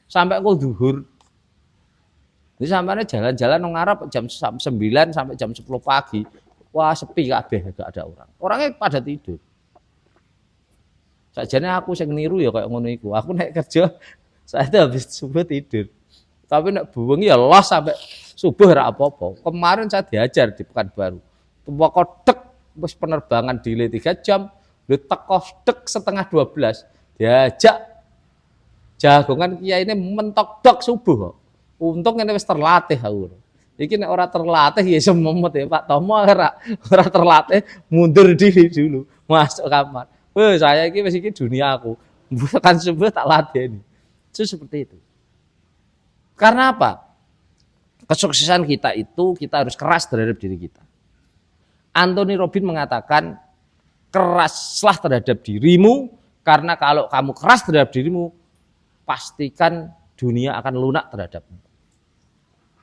sampai kok zuhur. Jadi sampai jalan-jalan nang Arab jam 9 sampai jam 10 pagi. Wah, sepi kabeh, gak ada orang. Orangnya pada tidur. Sajane aku sing niru ya kayak ngono iku. Aku naik kerja saya itu habis subuh tidur. Tapi nek buwengi ya los sampai subuh ora apa-apa. Kemarin saya diajar di Pekanbaru. Pokok dek wis penerbangan delay 3 jam, lu teko dek setengah 12. Diajak jagongan kiai ini mentok dok subuh. Untung ini wis terlatih aku. Iki nek ora terlatih ya sememut ya Pak Tomo ora terlatih mundur diri dulu masuk kamar. Wah, saya iki wis iki dunia aku. Bukan subuh tak latih ini. Itu seperti itu. Karena apa? Kesuksesan kita itu kita harus keras terhadap diri kita. Anthony Robbins mengatakan keraslah terhadap dirimu karena kalau kamu keras terhadap dirimu pastikan dunia akan lunak terhadapmu.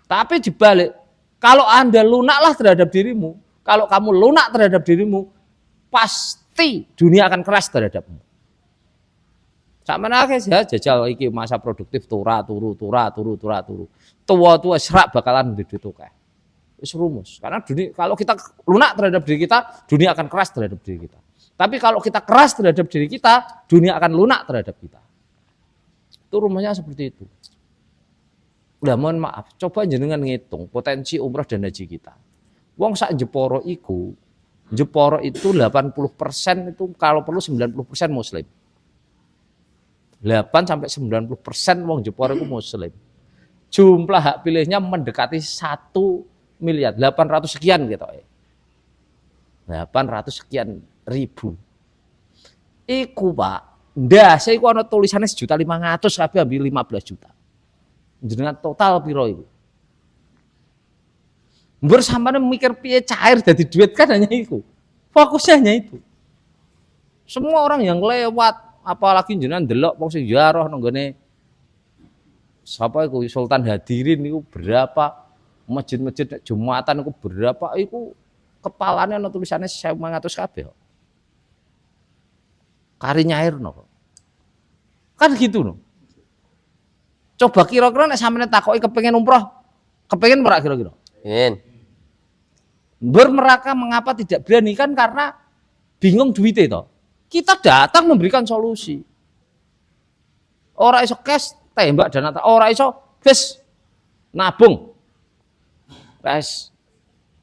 Tapi dibalik, kalau Anda lunaklah terhadap dirimu, kalau kamu lunak terhadap dirimu, pasti dunia akan keras terhadapmu. Sakmene akeh ya jajal iki masa produktif turu. Tua-tua serak bakalan duit akeh. Wis rumus. Karena dunia, kalau kita lunak terhadap diri kita, dunia akan keras terhadap diri kita. Tapi kalau kita keras terhadap diri kita, dunia akan lunak terhadap kita. Itu rumusnya seperti itu. Udah mohon maaf, coba jenengan ngitung potensi umrah dan haji kita. Wong sak Jeporo itu 80% itu kalau perlu 90% muslim. 8-90% wong Jeporo itu muslim. Jumlah hak pilihnya mendekati 1 miliar, 800 sekian gitu. 800 sekian ribu. Iku Pak, ndase iku ana tulisannya 1.500.000 kabeh ambil 15 juta. Jenengan total piro iku? Mbur sampeyan mikir piye cair dadi duit kan hanya itu. Fokusnya hanya itu. Semua orang yang lewat, apalagi jenengan delok wong sing ziarah nang gone sapa iku Sultan Hadirin niku berapa, masjid-masjid Jumatan niku berapa, iku kepalane ana tulisannya 1.500 kabeh. Kari nyairno. Kan gitu no. Coba kira-kira nek sampeyan takoki kepengin umroh, kepengin ora kira-kira? Ingin. Bermeraka mengapa tidak berani kan karena bingung duitnya toh. Kita datang memberikan solusi. Ora iso cash tembak dana, ora iso wis nabung. Wes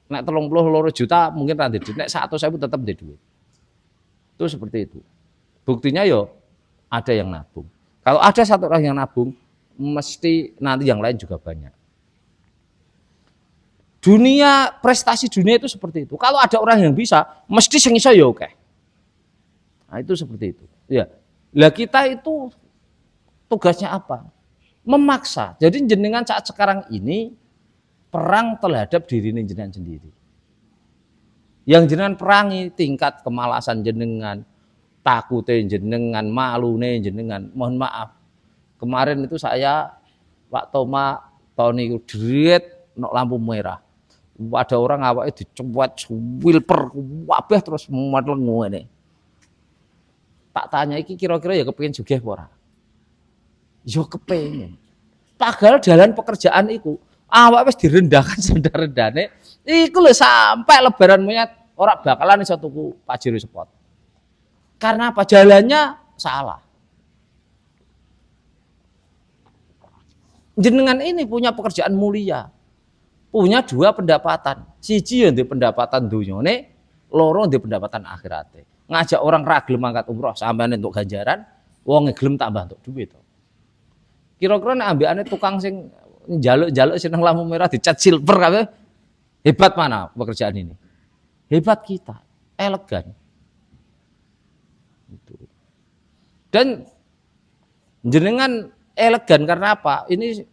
nek 32 juta mungkin ra ndek duit, nek 100.000 tetap ndek duit. Itu seperti itu. Buktinya yo ada yang nabung. Kalau ada satu orang yang nabung, mesti nanti yang lain juga banyak. Dunia, prestasi dunia itu seperti itu. Kalau ada orang yang bisa, mesti sing iso ya oke. Nah, itu seperti itu. Ya. Lah kita itu tugasnya apa? Memaksa. Jadi jenengan saat sekarang ini perang terhadap diri jenengan sendiri. Yang jenengan perangi tingkat kemalasan jenengan, takute jenengan, malune jenengan. Mohon maaf. Kemarin itu saya Pak Toma tahun itu duit nok lampu merah. Ada orang awake dicuwet wilper wabeh terus melengu ngene. Tak tanya iki kira-kira ya kepengin sugih apa ora? Ya kepengin. Padahal jalan pekerjaan iku awake wis direndahkan serendah-rendahane, iku lho sampai lebaran monyet ora bakalan iso tuku Pajero Sport. Karena apa? Jalannya salah. Jenengan ini punya pekerjaan mulia. Punya 2 pendapatan. Siji yang di pendapatan dunyane, loro di pendapatan akhirate. Ngajak orang ra gelem angkat umroh sampeyan untuk ganjaran, wong gelem tambah untuk duit. Kira-kira nek ambekane tukang sing njaluk-njaluk seneng lampu merah dicat silver kabeh, hebat mana pekerjaan ini? Hebat kita, elegan. Itu. Dan jenengan elegan karena apa? Ini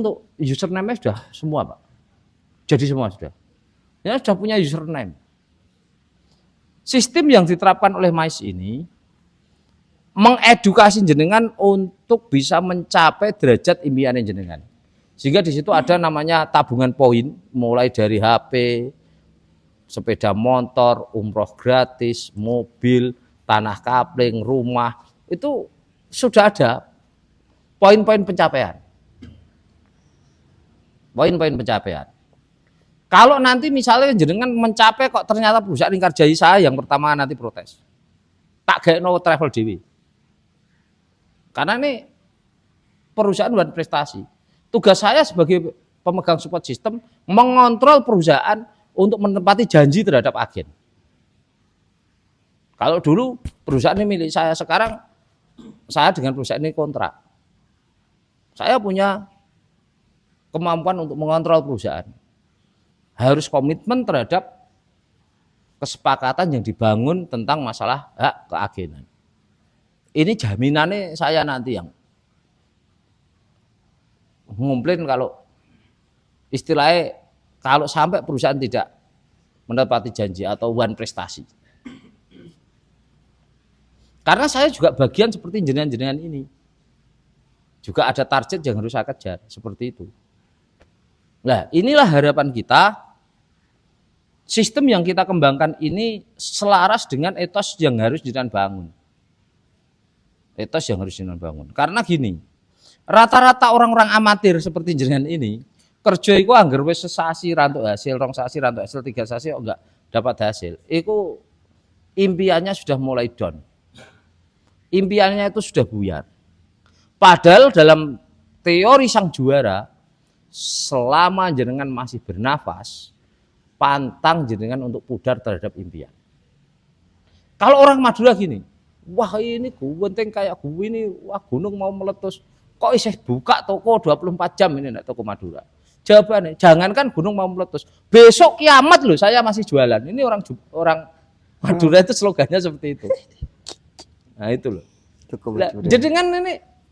untuk username sudah semua Pak. Jadi semua sudah. Ya sudah punya username. Sistem yang diterapkan oleh MAIS ini mengedukasi jenengan untuk bisa mencapai derajat impian jenengan. Sehingga di situ ada namanya tabungan poin, mulai dari HP, sepeda motor, umroh gratis, mobil, tanah kapling, rumah, itu sudah ada poin-poin pencapaian. Poin-poin pencapaian. Kalau nanti misalnya jenengan mencapai kok ternyata perusahaan ingkar janji saya yang pertama nanti protes. Tak gaekno travel dewi. Karena ini perusahaan buat prestasi. Tugas saya sebagai pemegang support system mengontrol perusahaan untuk menepati janji terhadap agen. Kalau dulu perusahaan ini milik saya, sekarang saya dengan perusahaan ini kontrak. Saya punya kemampuan untuk mengontrol perusahaan. Harus komitmen terhadap kesepakatan yang dibangun tentang masalah hak keagenan. Ini jaminannya saya nanti yang ngomplain kalau istilahnya kalau sampai perusahaan tidak menepati janji atau wan prestasi. Karena saya juga bagian seperti jenengan-jenengan ini. Juga ada target yang harus saya kejar, seperti itu. Nah, inilah harapan kita. Sistem yang kita kembangkan ini selaras dengan etos yang harus jenengan bangun. Etos yang harus jenengan bangun. Karena gini, rata-rata orang-orang amatir seperti jenengan ini, kerja iku anggar wis sesasi rantuk hasil, rong sasi rantuk hasil, 3 sasi kok enggak dapat hasil. Iku impiannya sudah mulai down. Impiannya itu sudah buyar. Padahal dalam teori sang juara, selama jenengan masih bernafas, pantang jenengan untuk pudar terhadap impian. Kalau orang Madura gini, wah ini penting kayak gue ini, wah gunung mau meletus, kok isih buka toko 24 jam ini enggak toko Madura. Jawabannya, jangankan gunung mau meletus, besok kiamat loh saya masih jualan. Ini orang Madura itu slogannya seperti itu. Nah itu loh. Jadi kan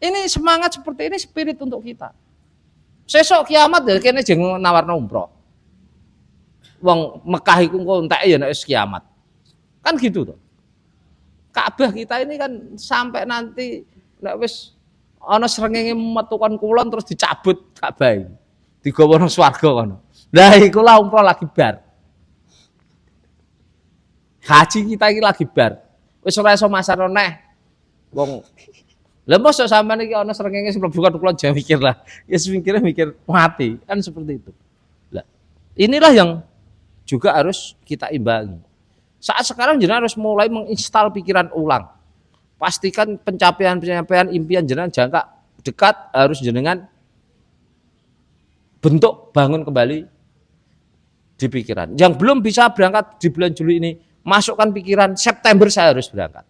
ini semangat seperti ini spirit untuk kita. Sesok kiamat ya kene jeng nawarno umroh. Wong Mekah iku engko entek ya nek wis kiamat. Kan gitu tuh. Ka'bah kita ini kan sampai nanti nek wis ana srengenge metu kon kulon terus dicabut Ka'bah iki. Digawa nang swarga kono. Lah iku lah umroh lagi bar. Haji kita iki lagi bar. Wis ora iso masarno neh. Wong lha mosok sampean iki ana srengenge mlebu kon kulon jangan mikir lah. Ya mikir mati. Kan seperti itu. Lah inilah yang juga harus kita imbangi. Saat sekarang jenengan harus mulai menginstal pikiran ulang. Pastikan pencapaian impian jenengan jangka dekat harus jenengan bentuk bangun kembali di pikiran. Yang belum bisa berangkat di bulan Juli ini, masukkan pikiran September saya harus berangkat.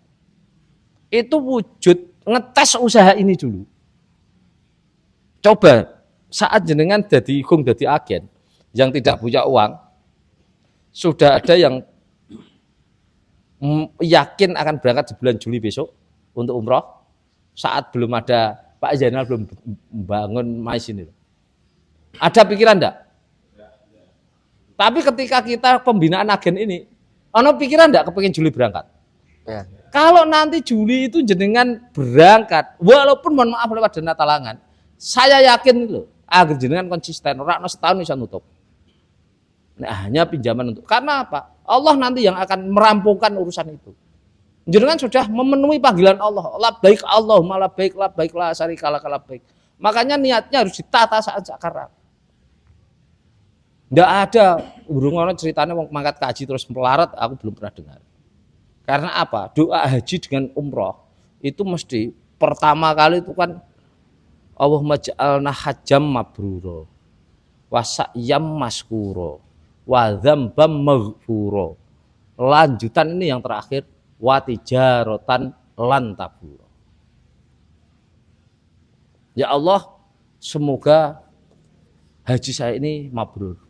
Itu wujud ngetes usaha ini dulu. Coba saat jenengan jadi agen yang tidak punya uang, sudah ada yang yakin akan berangkat di bulan Juli besok untuk umroh saat belum ada Pak Zainal belum membangun mais ini. Ada pikiran enggak? Tapi ketika kita pembinaan agen ini, ono pikiran enggak kepengin Juli berangkat? Ya. Kalau nanti Juli itu jenengan berangkat, walaupun mohon maaf lewat dana talangan, saya yakin loh, agar jenengan konsisten, ora setahun bisa nutup. Nah, hanya pinjaman untuk karena apa? Allah nanti yang akan merampungkan urusan itu. Jenengan sudah memenuhi panggilan Allah. Labbaik Allahumma labbaik labbaik la syarika lak labbaik. Makanya niatnya harus ditata saat sekarang. Enggak ada burung ono ceritanya mau mangkat ke haji terus melarat, aku belum pernah dengar. Karena apa? Doa haji dengan umroh itu mesti pertama kali itu kan Allahumma ja'alna hajjam mabruro wa sa'yam maskuro wa dzambam maghfuro. Lanjutan ini yang terakhir wa tijaratan lan taburo. Ya Allah, semoga haji saya ini mabrur.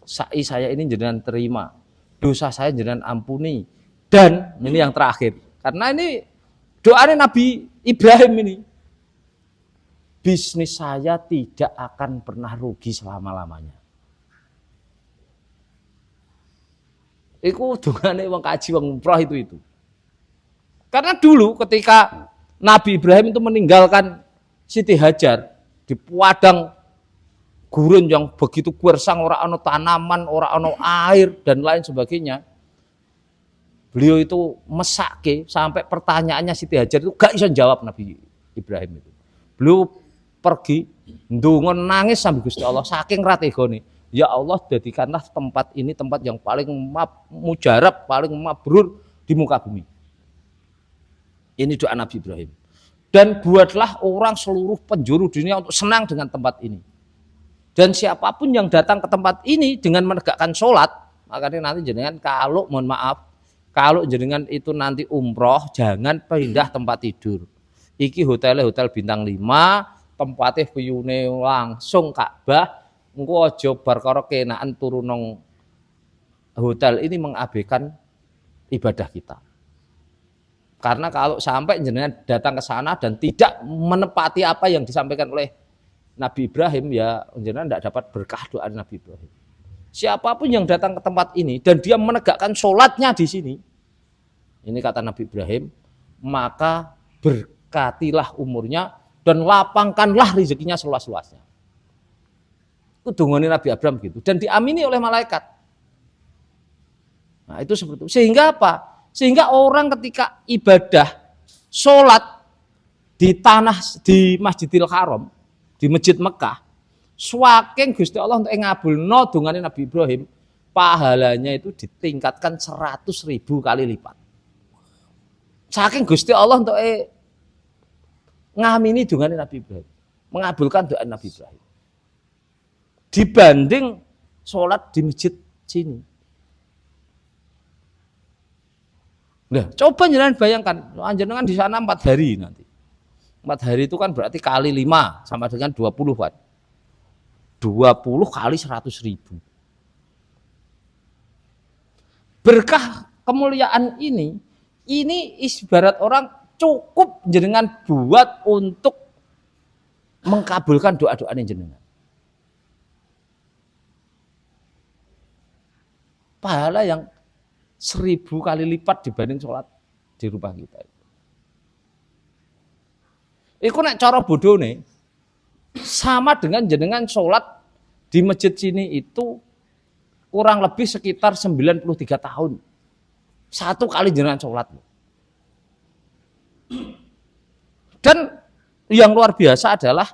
Sa'i saya ini jenengan terima. Dosa saya jenengan ampuni. Dan ini yang terakhir. Karena ini doanya Nabi Ibrahim ini. Bisnis saya tidak akan pernah rugi selama-lamanya. Iku dongane wong kaji wong umroh itu. Karena dulu ketika Nabi Ibrahim itu meninggalkan Siti Hajar di padang gurun yang begitu gersang, ora ana tanaman, ora ana air dan lain sebagainya. Beliau itu mesake sampai pertanyaannya Siti Hajar itu gak bisa jawab Nabi Ibrahim itu. Beliau pergi ndonga nangis sambil Gusti Allah saking rategone. Ya Allah, jadikanlah tempat ini tempat yang paling mujarab, paling mabrur di muka bumi. Ini doa Nabi Ibrahim. Dan buatlah orang seluruh penjuru dunia untuk senang dengan tempat ini. Dan siapapun yang datang ke tempat ini dengan menegakkan sholat, makanya nanti jenengan kalau mohon maaf, kalau jenengan itu nanti umroh, jangan pindah tempat tidur. Iki hotel bintang 5, tempatnya view-ne langsung Ka'bah. Engko aja bar karo kenaan turu nang hotel ini mengabaikan ibadah kita. Karena kalau sampai jenengan datang ke sana dan tidak menepati apa yang disampaikan oleh Nabi Ibrahim, ya jenengan tidak dapat berkah doa Nabi Ibrahim. Siapapun yang datang ke tempat ini dan dia menegakkan sholatnya di sini, ini kata Nabi Ibrahim, maka berkatilah umurnya dan lapangkanlah rezekinya seluas-luasnya. Itu dongane Nabi Abraham gitu dan diamini oleh malaikat. Nah, itu seperti itu. Sehingga apa? Sehingga orang ketika ibadah, sholat di tanah di Masjidil Haram, di Masjid Mekah, saking Gusti Allah untuk ngabulno dungane Nabi Ibrahim, pahalanya itu ditingkatkan 100.000 kali lipat. Saking Gusti Allah untuk ngamini dungane Nabi Ibrahim, mengabulkan doa Nabi Ibrahim. Dibanding sholat di masjid sini. Nah, coba jenengan bayangkan, jenengan di sana 4 hari nanti. 4 hari itu kan berarti kali 5 sama dengan 20 kan. 20 kali 100.000. Berkah kemuliaan ini ibarat orang cukup jenengan buat untuk mengabulkan doa-doa jenengan. Pahala yang 1000 kali lipat dibanding sholat di rumah kita. Iku nek cara bodone sama dengan jenengan sholat di masjid sini itu kurang lebih sekitar 93 tahun. 1 kali jenengan sholat. Dan yang luar biasa adalah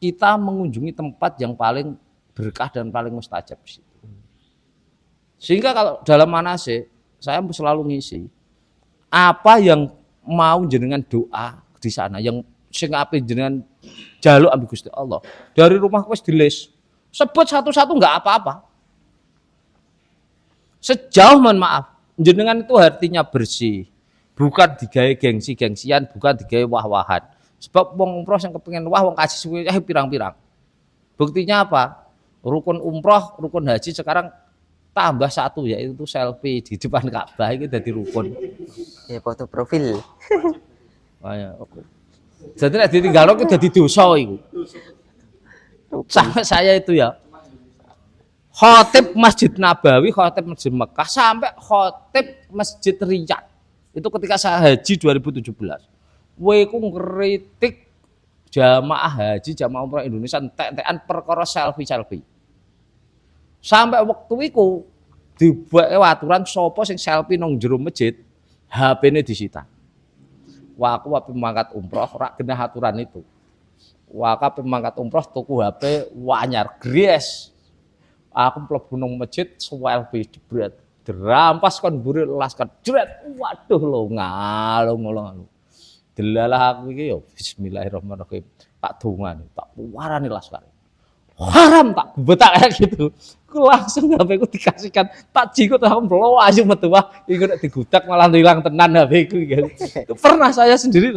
kita mengunjungi tempat yang paling berkah dan paling mustajab di situ. Sehingga kalau dalam manasik saya selalu ngisi apa yang mau jenengan doa di sana, yang sing ape jenengan jaluk ambi Gusti Allah. Dari rumah wis dilis. Sebut satu-satu enggak apa-apa. Sejauh mohon maaf, jenengan itu artinya bersih. Bukan digawe gengsi-gengsian, bukan digawe wah-wahan. Sebab wong umroh yang kepengin wah wong kasih suwe pirang-pirang. Buktinya apa? Rukun umroh, rukun haji sekarang tambah 1 yaitu selfie di depan Ka'bah itu jadi rukun. Ya foto profil. Kayak oke. Jadi nek ditinggalno ku dadi dosa iku. Sampai saya itu ya. Khatib Masjid Nabawi, khatib Masjid Mekah, sampai khatib Masjid Riyadh. Itu ketika saya haji 2017. Kowe ku ngritik jamaah haji, jamaah umrah Indonesia entek-entekan perkara selfie-selfie. Sampai waktu itu dibuat aturan sapa sing selfie nang jero masjid, HP-ne disita. Wah, aku wae mangkat umroh ora genah aturan itu. Wah, aku mangkat umroh tuku HP anyar gres. Aku mlebu nang masjid selfie jebret. Dirampas kon mburi las kon jebret. Waduh lo ngalung-ngalung. Delalah aku iki yo bismillahirrahmanirrahim. Tak dongani, tak warani las kare. Haram tak betak kayak gitu. Aku langsung HP ku dikasihkan, tak jikut aku mblo ayu metu wah iku nek digudak malah hilang tenan HP ku gitu. Itu pernah saya sendiri.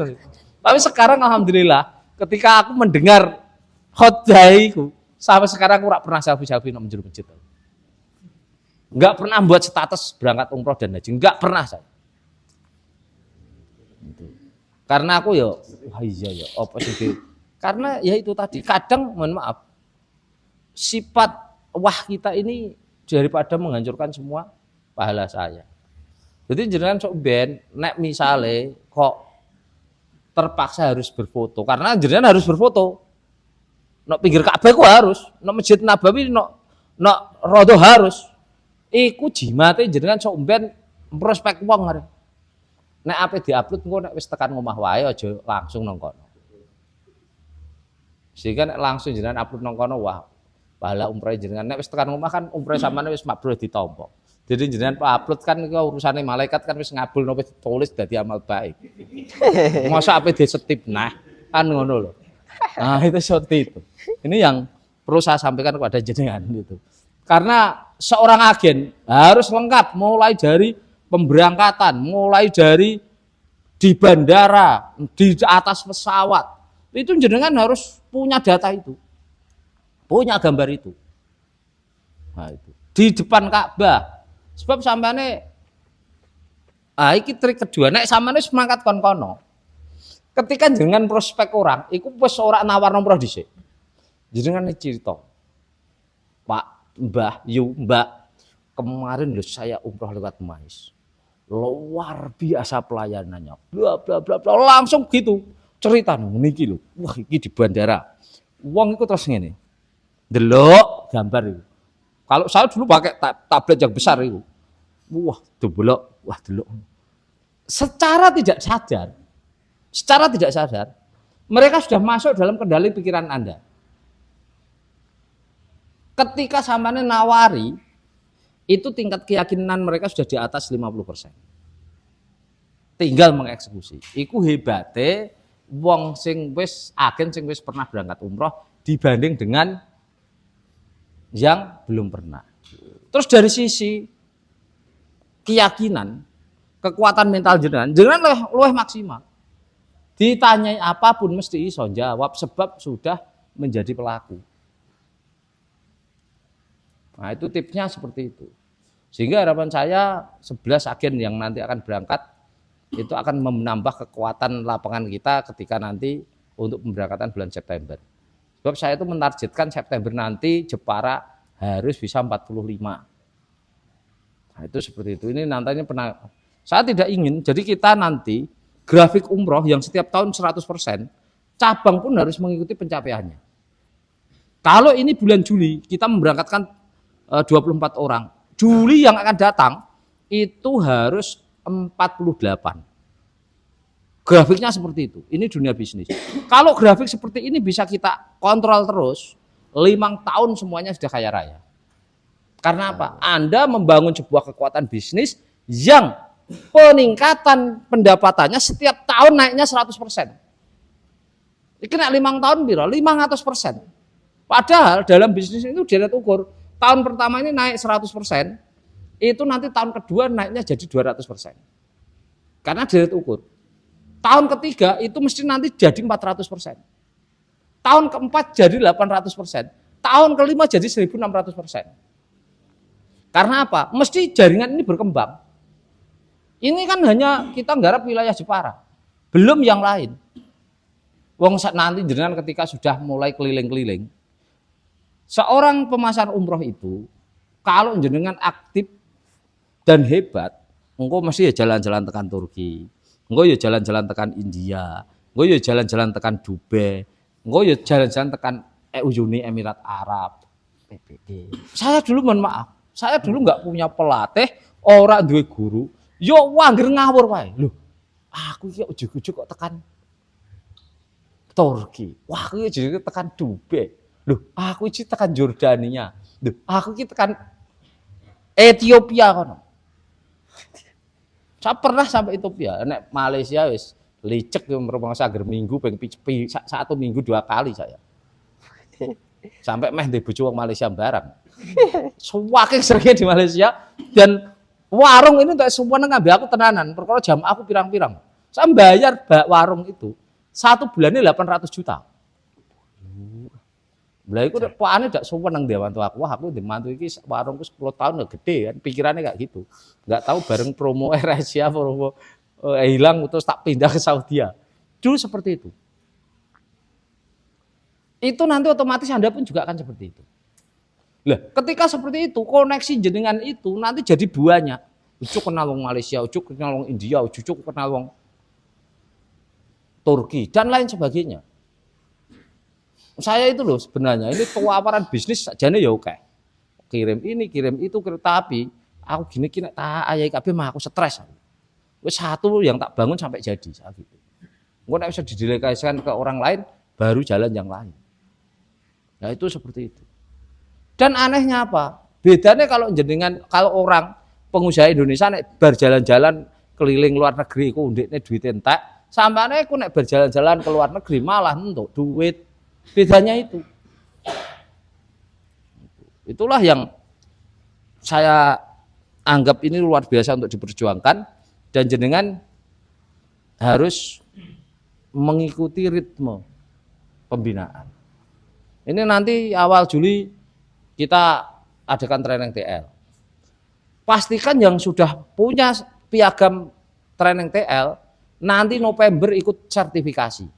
Tapi sekarang alhamdulillah ketika aku mendengar khotbah iku sampai sekarang aku ora pernah selfie-selfie nang njero masjid. Enggak pernah buat status berangkat umroh dan haji, enggak pernah saya. Karena aku ya wah iya ya apa sih karena ya itu tadi kadang mohon maaf sifat wah kita ini daripada menghancurkan semua pahala saya. Jadi jenengan sok ben nek misale kok terpaksa harus berfoto karena jenengan harus berfoto. Nok pinggir Ka'bah ku harus, nok Masjid Nabawi nok rodo harus. Iku jimate jenengan sok ben prospek wong arep. Nek ape diupload engko nek wis tekan omah wae aja langsung nang kono. Sehingga nek langsung jenengan upload nang kono wah pahala umroh jenengan nek wis tekan omah kan umroh sampean wis mabrur ditampa. Jadi jenengan upload kan iku urusane malaikat kan wis ngabulno wis ditulis dadi amal baik. Masa ape disetip nah kan ngono lho. Nah itu seperti itu. Ini yang perlu saya sampaikan kepada jenengan gitu. Karena seorang agen harus lengkap mulai dari pemberangkatan, mulai dari di bandara, di atas pesawat. Itu jenengan harus punya data itu. Punya gambar itu. Nah, itu. Di depan Ka'bah. Sebab sampeane iki trik kedua nek sampeane wis mangkat kon kono. Ketika jenengan prospek orang, iku wis ora nawar nomor dhisik. Jenengan cerita. Pak, Mbah, Mbak, kemarin lho saya umroh lewat Mais. Luar biasa pelayanannya. Bla bla bla bla langsung gitu. Cerita niki lho. Wah, iki di bandara. Wong iku terus ngene. Delok gambar itu. Kalau saya dulu pakai tablet yang besar itu. Wah, delok, wah delok. Secara tidak sadar secara tidak sadar mereka sudah masuk dalam kendali pikiran Anda. Ketika sampeyan nawari, itu tingkat keyakinan mereka sudah di atas 50%. Tinggal mengeksekusi. Iku hebate wong sing wis agen sing wis pernah berangkat umroh dibanding dengan yang belum pernah. Terus dari sisi keyakinan, kekuatan mental jenengan luwih maksimal. Ditanyai apapun mesti iso jawab sebab sudah menjadi pelaku. Nah, itu tipsnya seperti itu. Sehingga harapan saya 11 agen yang nanti akan berangkat itu akan menambah kekuatan lapangan kita ketika nanti untuk pemberangkatan bulan September. Sebab saya itu menargetkan September nanti Jepara harus bisa 45. Nah, itu seperti itu. Ini nantinya pernah saya tidak ingin jadi kita nanti grafik umroh yang setiap tahun 100%, cabang pun harus mengikuti pencapaiannya. Kalau ini bulan Juli kita memberangkatkan 24 orang, Juli yang akan datang itu harus 48. Grafiknya seperti itu. Ini dunia bisnis. Kalau grafik seperti ini bisa kita kontrol terus, 5 tahun semuanya sudah kaya raya. Karena apa? Anda membangun sebuah kekuatan bisnis yang peningkatan pendapatannya setiap tahun naiknya 100%. Ini 5 tahun biro, 500%. Padahal dalam bisnis itu dilihat ukur, tahun pertama ini naik 100%, itu nanti tahun kedua naiknya jadi 200%. Karena dilihat ukur. Tahun ketiga itu mesti nanti jadi 400%. Tahun keempat jadi 800%. Tahun kelima jadi 1600%. Karena apa? Mesti jaringan ini berkembang. Ini kan hanya kita nggarap wilayah Jepara. Belum yang lain. Wong nanti jenengan ketika sudah mulai keliling-keliling, seorang pemasar umroh itu kalau jenengan aktif dan hebat, engkau mesti ya jalan-jalan tekan Turki, engkau ya jalan-jalan tekan India, engkau ya jalan-jalan tekan Dubai, engkau ya jalan-jalan tekan Uni Emirat Arab, PBB. Saya dulu mohon maaf, saya dulu nggak punya pelatih, orang duwe guru, yo wangger ngawur wae. Loh, aku iki ujug-ujug kok tekan Turki. Wah, aku iki tekan Dubai. Loh, aku iki tekan Jordania. Loh, aku iki tekan Ethiopia kono. Saya pernah sampai Ethiopia, nek Malaysia wis licek merumah sager minggu ping satu minggu 2 kali saya. Sampai meh ndek bojo wong Malaysia barang. Saking seringnya di Malaysia dan warung ini untuk semua ngambil aku tenanan. Perkara jam aku pirang-pirang. Saya bayar warung itu 1 bulannya 800 juta. Lah iku pakane ndak suweneng ndek mantu aku. Wah, aku ndek mantu iki warungku 10 tahun udah gede kan. Pikirannya kayak gitu. Enggak tahu bareng promo AirAsia promo hilang terus tak pindah ke Saudi. Dulu seperti itu. Itu nanti otomatis Anda pun juga akan seperti itu. Lah, ketika seperti itu, koneksi jenengan itu nanti jadi buahnya. Ucuk kenal wong Malaysia, ucuk kenal wong India, ucuk kenal wong Turki dan lain sebagainya. Saya itu loh sebenarnya ini tawaran bisnis sajane ya oke. Kirim ini, kirim itu, tapi aku gini tak ayai kabeh mah aku stres. Wis satu yang tak bangun sampai jadi saat itu. Engko nek bisa didelegasikan ke orang lain baru jalan yang lain. Nah, itu seperti itu. Dan anehnya apa? Bedanya kalau orang pengusaha Indonesia nek berjalan-jalan keliling luar negeri ku ndekne duit entek, sampane ku nek berjalan-jalan ke luar negeri malah entuk duit. Bedanya itu. Itulah yang saya anggap ini luar biasa untuk diperjuangkan dan jenengan harus mengikuti ritme pembinaan. Ini nanti awal Juli kita adakan training TL. Pastikan yang sudah punya piagam training TL nanti November ikut sertifikasi.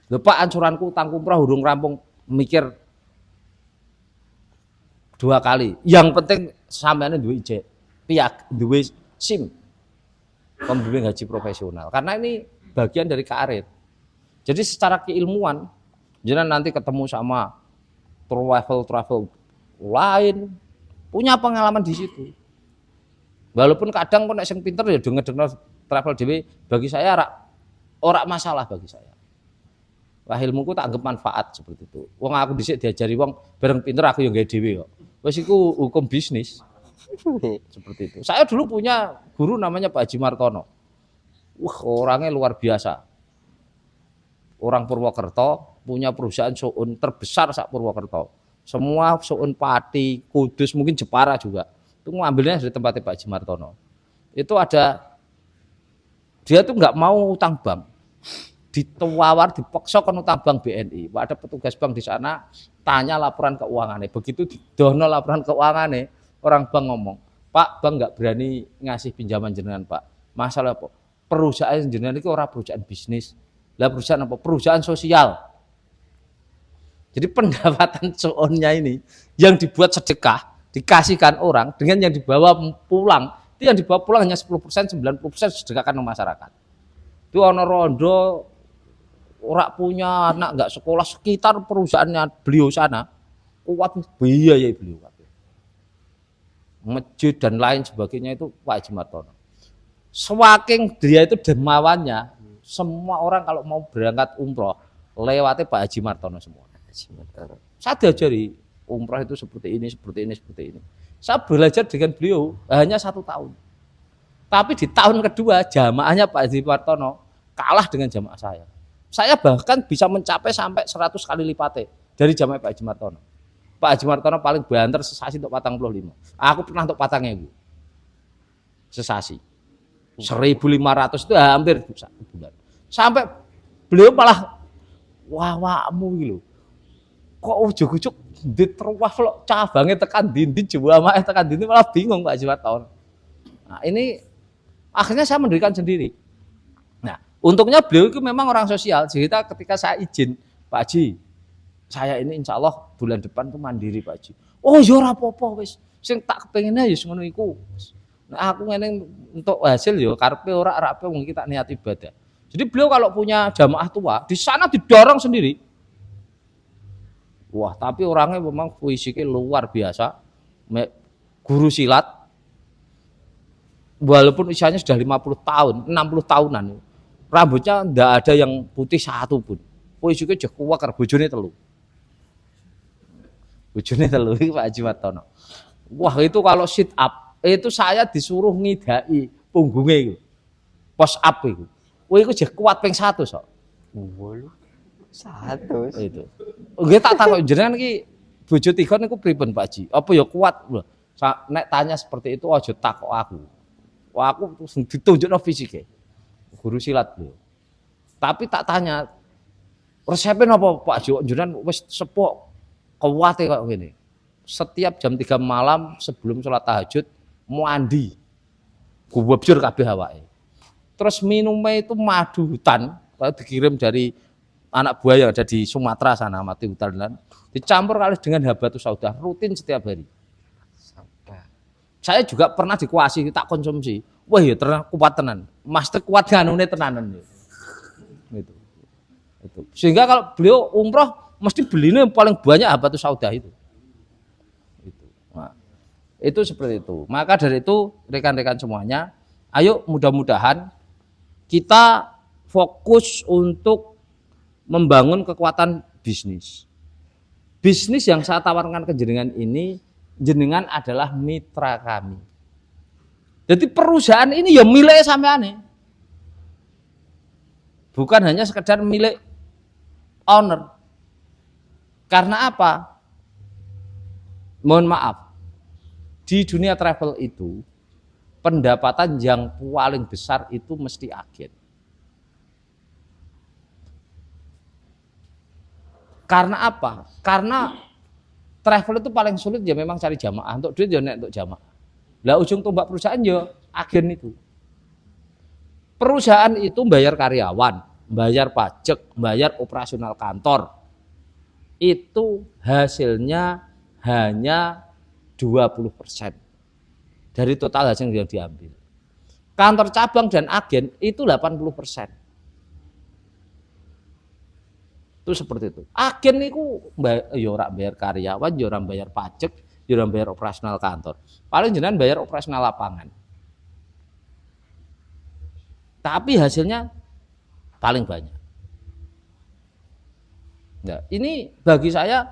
Lho Pak, ansuranku utang umroh urung rampung mikir 2 kali. Yang penting sampeyan duwe duwe SIM. Pembimbing haji profesional. Karena ini bagian dari karir. Jadi secara keilmuan jenengan nanti ketemu sama travel lain punya pengalaman di situ. Walaupun kadang kok nek sing pinter ya denger travel dhewe bagi saya ora masalah bagi saya. Wah, ilmuku tak anggap manfaat seperti itu. Wong aku dhisik diajari wong bareng pinter aku yang gawe dhewe kok. Wis iku hukum bisnis. Seperti itu. Saya dulu punya guru namanya Pak Haji Martono. Wah, orangnya luar biasa. Orang Purwokerto punya perusahaan soun terbesar sak Purwokerto. Semua soun Pati, Kudus, mungkin Jepara juga. Itu ngambilnya dari tempatnya Pak Haji Martono. Itu ada dia tuh nggak mau utang bank. Ditawar, dipaksa kan utang bank BNI. Ada petugas bank di sana tanya laporan keuangannya. Begitu didono laporan keuangannya, orang bank ngomong, Pak, bank nggak berani ngasih pinjaman jenengan, Pak. Masalah apa? Perusahaan jenengan itu orang perusahaan bisnis. Lah perusahaan apa? Perusahaan sosial. Jadi pendapatan soonnya ini yang dibuat sedekah, dikasihkan orang dengan yang dibawa pulang, itu yang dibawa pulang hanya 10%, 90% sedekahkan ke masyarakat. Itu ono rondo orang punya anak nggak sekolah sekitar perusahaannya beliau sana kuat biaya beliau, masjid dan lain sebagainya itu Pak Haji Martono. Saking dia itu dermawannya, semua orang kalau mau berangkat umroh lewatnya Pak Haji Martono semua. Saya diajari umroh itu seperti ini, seperti ini, seperti ini. Saya belajar dengan beliau hanya 1 tahun. Tapi di tahun kedua jamaahnya Pak Haji Martono kalah dengan jamaah saya. Saya bahkan bisa mencapai sampai 100 kali lipatnya dari jamaah Pak Haji Martono. Pak Haji Martono paling banter sesasi untuk 45. Aku pernah untuk 4.000 sesasi. 1.500 itu hampir bulan. Sampai beliau malah wawakmu gitu. Kok ujuk-ujuk diterwah lo cabangnya tekan dinding jamaah tekan dinding malah bingung Pak Haji Martono. Nah, ini akhirnya saya mendirikan sendiri. Nah, untungnya beliau itu memang orang sosial. Jadi ketika saya izin, Pak Haji, saya ini insya Allah bulan depan tuh mandiri Pak Haji. Oh ya ora apa-apa wis. Sing tak kepengine ya ngono iku. Nah, aku ngene untuk hasil ya karepe ora rape wong iki tak niat ibadah. Jadi beliau kalau punya jamaah tua, di sana didorong sendiri. Wah, tapi orangnya memang fisiknya luar biasa. Guru silat. Walaupun usianya sudah 50 tahun, 60 tahunan. Rambutnya enggak ada yang putih satu pun. Fisiknya jauh kuat karena bojone telu. Bojone telu iki Pak Haji Martono. Wah, itu kalau sit up, itu saya disuruh ngidai punggungnya itu. Push up itu. Wah, itu jauh kuat ping 1 sok. Satu. Itu. Nggih tak takok jenengan iki bojo tiga niku pripun Pak Haji? Apa ya kuat? Nek tanya seperti itu aja takok aku. Wah, aku ditunjukno fisiknya. Guru silat beliau. Tapi tak tanya, resepnya apa Pak Haji? Jenengan wis sepuh kuwate kok ngene. Setiap jam 3 malam sebelum sholat tahajud mandi. Gubebjur kabeh awake. Terus minumnya itu madu hutan, dikirim dari anak buah yang ada di Sumatera sana, mati hutan, dicampur kali dengan habatus sauda rutin setiap hari. Saya juga pernah dikuasi, tak konsumsi. Wah ya ternyata kuat tenan. Master kuat ganune tenanan. Gitu. Itu. Sehingga kalau beliau umroh mesti belinya yang paling banyak habatus sauda itu. Nah, itu seperti itu. Maka dari itu rekan-rekan semuanya, ayo mudah-mudahan kita fokus untuk membangun kekuatan bisnis. Bisnis yang saya tawarkan ke jenengan ini, jenengan adalah mitra kami. Jadi perusahaan ini ya milik sampean. Bukan hanya sekedar milik owner. Karena apa? Mohon maaf. Di dunia travel itu pendapatan yang paling besar itu mesti agen. Karena apa? Karena travel itu paling sulit ya memang cari jamaah. Untuk duit ya untuk jamaah. Lah ujung tombak perusahaan ya agen itu. Perusahaan itu bayar karyawan, bayar pajak, bayar operasional kantor. Itu hasilnya hanya 20% dari total hasil yang diambil. Kantor cabang dan agen itu 80%. Itu seperti itu. Agen itu ya ora bayar karyawan, ya ora bayar pajak, ya ora bayar operasional kantor. Paling jenengan bayar operasional lapangan. Tapi hasilnya paling banyak. Nah, ini bagi saya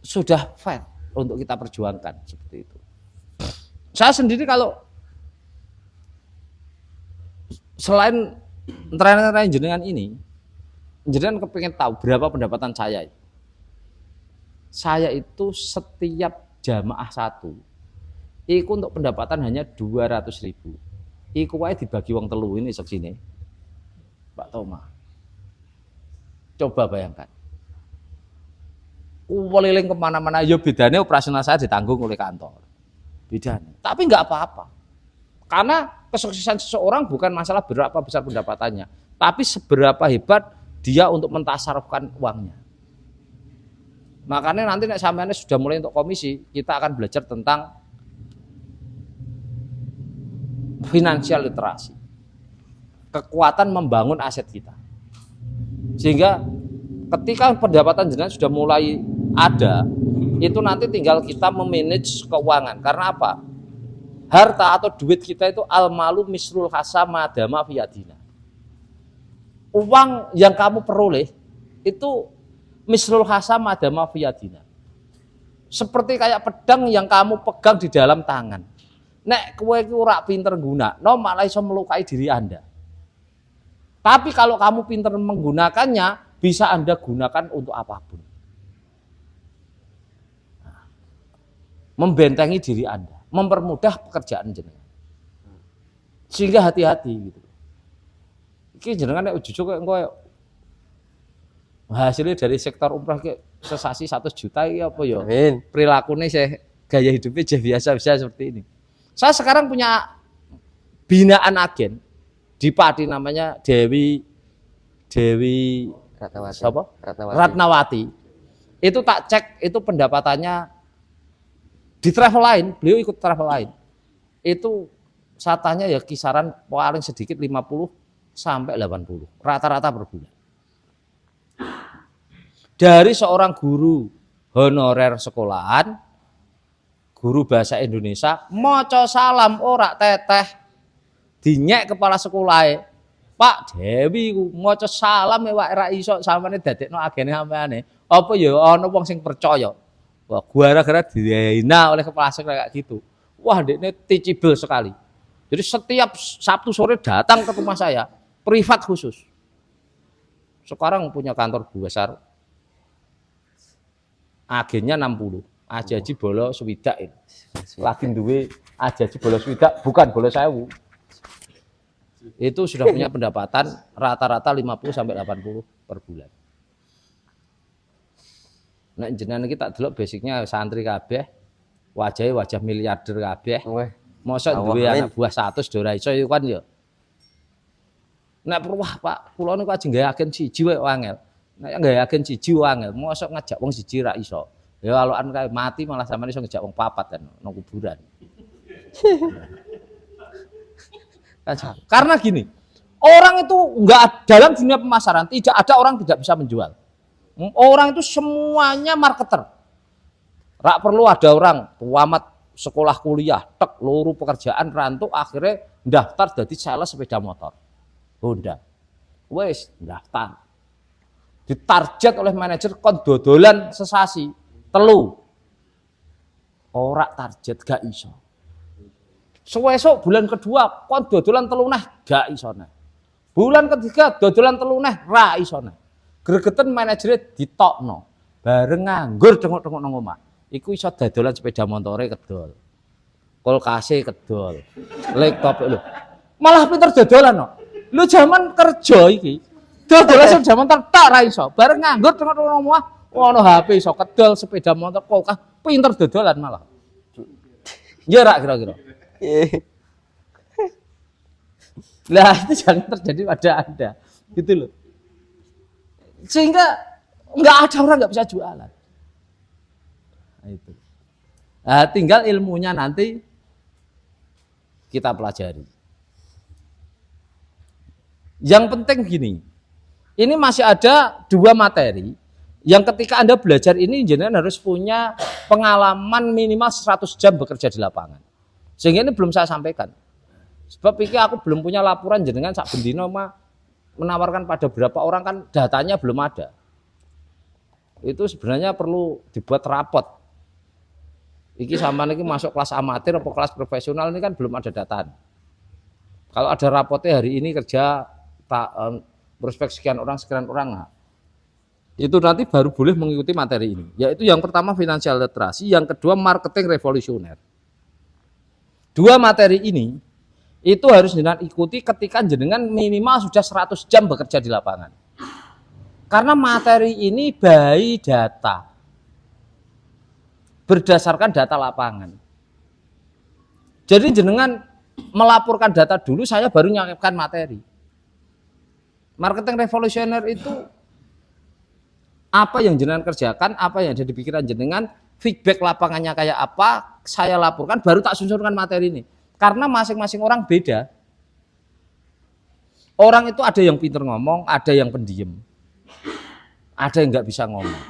sudah fair untuk kita perjuangkan seperti itu. Saya sendiri kalau selain trainer jenengan ini, jenengan kepengen tahu berapa pendapatan saya. Saya itu setiap jamaah satu, iku untuk pendapatan hanya 200.000. Iku wae dibagi wong telu ini sini, Pak Toma. Coba bayangkan. Keliling kemana-mana, ya bedanya operasional saya ditanggung oleh kantor. Bedanya. Tapi nggak apa-apa. Karena kesuksesan seseorang bukan masalah berapa besar pendapatannya, tapi seberapa hebat dia untuk mentasarufkan uangnya. Makanya nanti nek sampeyan sudah mulai untuk komisi, kita akan belajar tentang finansial literasi. Kekuatan membangun aset kita. Sehingga ketika pendapatan jenengan sudah mulai ada, itu nanti tinggal kita memanage keuangan. Karena apa? Harta atau duit kita itu al-malu misrul hasama dama fiyadina. Uang yang kamu peroleh itu misrul hasama dama fiyadina. Seperti kayak pedang yang kamu pegang di dalam tangan. Nek kowe iki ora pinter gunakno malah iso melukai diri Anda. Tapi kalau kamu pinter menggunakannya, bisa Anda gunakan untuk apapun. Membentengi diri Anda, mempermudah pekerjaan jenengan. Sehingga hati-hati gitu. Iki jenengan nek ujug kok engko hasilnya dari sektor umrah ke sesasi 100 juta iki apa ya? Amin. Perilakunya saya gaya hidupnya biasa-biasa seperti ini. Saya sekarang punya binaan agen di Pati namanya Dewi Ratnawati. siapa? Ratnawati. Itu tak cek itu pendapatannya di travel lain, beliau ikut travel lain. Itu saya tanya ya kisaran paling sedikit 50 sampai 80 rata-rata per bulan. Dari seorang guru honorer sekolahan, guru bahasa Indonesia, maca salam ora teteh, dinyek kepala sekolah. Pak Dewi maca salam ya wak ra iso sampeyan dadekno agene sampeane. Apa ya ana wong sing percaya. Wah, gara-gara dihina oleh kepala sekolah kayak gitu. Wah, dekne teachable sekali. Jadi setiap Sabtu sore datang ke rumah saya, privat khusus. Sekarang punya kantor besar. Agennya 60. Ajaji bolo swidak. Lagi duwe ajaji bolo swidak, bukan bolo 1000. Itu sudah punya pendapatan rata-rata 50 sampai 80 per bulan. Nah, jenengan iki tak delok basicnya santri kabeh, wajahnya wajah miliarder kabeh. Mosok duwe anak buah 100 ora iso iku kan ya. Nek wah Pak, kula niku ajeng gawe agen siji wae angel. Nek gawe agen siji angel, mosok ngajak wong siji ra iso. Ya alokan kae mati malah sampeyan iso ngejak wong papat kan nang kuburan. Karena gini, orang itu enggak dalam dunia pemasaran tidak ada orang tidak bisa menjual. Orang itu semuanya marketer. Rak perlu ada orang tamat sekolah kuliah, tek luru pekerjaan rantau akhirnya daftar jadi sales sepeda motor. Honda. Wes daftar. Ditarget oleh manajer kon dodolan sesasi telu. Ora target gak iso. Suwesuk bulan kedua kon dodolan telu neh gak iso neh. Bulan ketiga dodolan telu neh ra iso neh. Gregeten manajernya ditokno. Bareng nganggur tengok-tengok nang omah. Iku iso dodolan sepeda motore kedol. Kulkase kedol. Laptop lho. Malah pinter dodolan no. Lu zaman kerja iki. Dodolan zaman tak ra iso. Bareng nganggur tengok-tengok nang omah, ono HP iso kedol, sepeda motor kulkas, pinter dodolan malah. Ya ra kira-kira. Lah itu jangan terjadi pada Anda. Gitu loh. Sehingga nggak ada orang nggak bisa jualan. Nah, itu. Nah, tinggal ilmunya nanti kita pelajari. Yang penting gini, ini masih ada 2 materi yang ketika Anda belajar ini jenengan harus punya pengalaman minimal 100 jam bekerja di lapangan. Sehingga ini belum saya sampaikan. Sebab pikir aku belum punya laporan jenengan sak bendino mah menawarkan pada beberapa orang kan datanya belum ada. Itu sebenarnya perlu dibuat rapot. Iki sama ini masuk kelas amatir atau kelas profesional ini kan belum ada data. Kalau ada rapotnya hari ini kerja prospek sekian orang, nah, itu nanti baru boleh mengikuti materi ini. Yaitu yang pertama financial literasi, yang kedua marketing revolusioner. Dua materi ini itu harus jenengan ikuti ketika jenengan minimal sudah 100 jam bekerja di lapangan. Karena materi ini by data. Berdasarkan data lapangan. Jadi jenengan melaporkan data dulu, saya baru nyiapkan materi. Marketing revolusioner itu apa yang jenengan kerjakan, apa yang ada di pikiran jenengan, feedback lapangannya kayak apa, saya laporkan, baru tak susunkan materi ini. Karena masing-masing orang beda. Orang itu ada yang pintar ngomong, ada yang pendiam. Ada yang nggak bisa ngomong.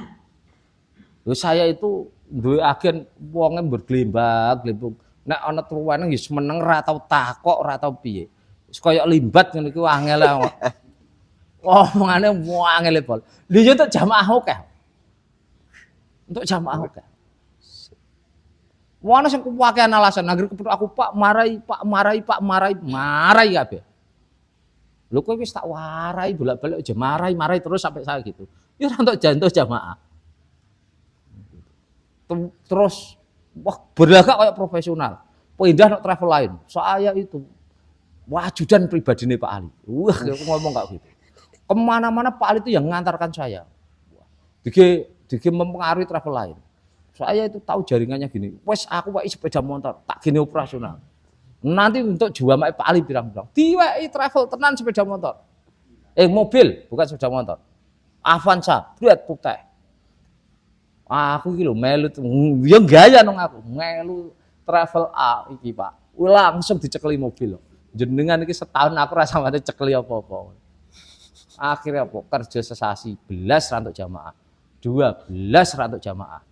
Loh, saya itu duwe agen wonge bergelembag-gelembung. Nek ana tuwane wis meneng ra tau takok, ra tau piye. Wis kaya limbat ngono iku angel. Omongane angel pol. Lha yo untuk jamaah akeh. Untuk jamaah akeh. Wong ana sing kuwakean alasan anggere kepethuk aku Pak marai kabeh. Lho kowe wis tak warai bolak-balik aja marai terus sampai saya gitu. Ya ora entuk jantung jamaah. Terus wah berlagak kayak profesional. Pindah nak travel lain. Saya itu wajudan pribadi nih Pak Ali. Wah, ngomong gak gitu. Kemana-mana Pak Ali itu yang mengantarkan saya. Dike mempengaruhi travel lain. Saya itu tahu jaringannya gini. Wes aku wae sepeda motor, tak gini operasional. Nanti untuk jual mak Pak Ali bilang-bilang, "Diwai travel tenan sepeda motor." Mobil, bukan sepeda motor. Avanza, buat putih. Aku iki lho melu ya gaya nang aku. Melu travel A iki, Pak. Langsung dicekeli mobil lho. Jenengan iki setahun aku rasa mate cekeli apa-apa. Akhirnya apa? Kerja sesasi, belas rantuk jamaah. 12 rantuk jamaah.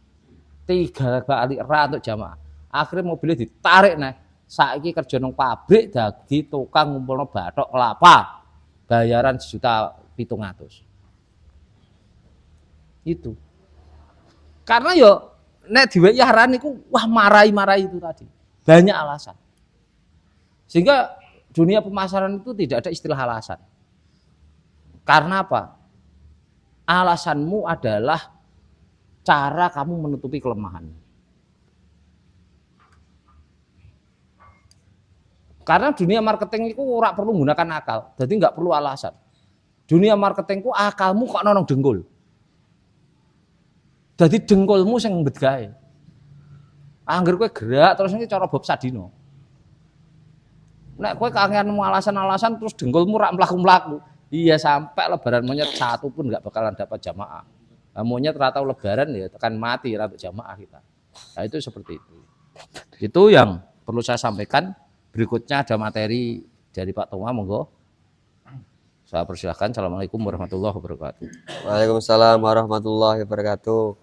3 kali rantuk jamaah. Akhirnya mobilnya ditarik nah. Saiki kerja nang pabrik dadi tukang ngumpulno bathok kelapa. Bayaran 1.700.000. Itu. Karena yo nek diwehi aran niku wah marai-marai itu tadi. Banyak alasan. Sehingga dunia pemasaran itu tidak ada istilah alasan. Karena apa? Alasanmu adalah cara kamu menutupi kelemahan. Karena dunia marketing itu ora perlu menggunakan akal, jadi nggak perlu alasan. Dunia marketing ku akalmu kok nonong dengkul. Jadi dengkulmu sing mbet gawe. Angger kowe gerak terus iki cara Bob Sadino. Nek kowe kangenmu alasan-alasan terus dengkulmu rak mlaku-mlaku, iya sampai lebaran monyet satu pun enggak bakalan dapat jamaah. Nah, monyet ratau lebaran ya tekan mati ratu jamaah kita. Nah, itu seperti itu. Itu yang perlu saya sampaikan. Berikutnya ada materi dari Pak Toma, monggo. Saya persilahkan. Assalamualaikum warahmatullahi wabarakatuh. Waalaikumsalam warahmatullahi wabarakatuh.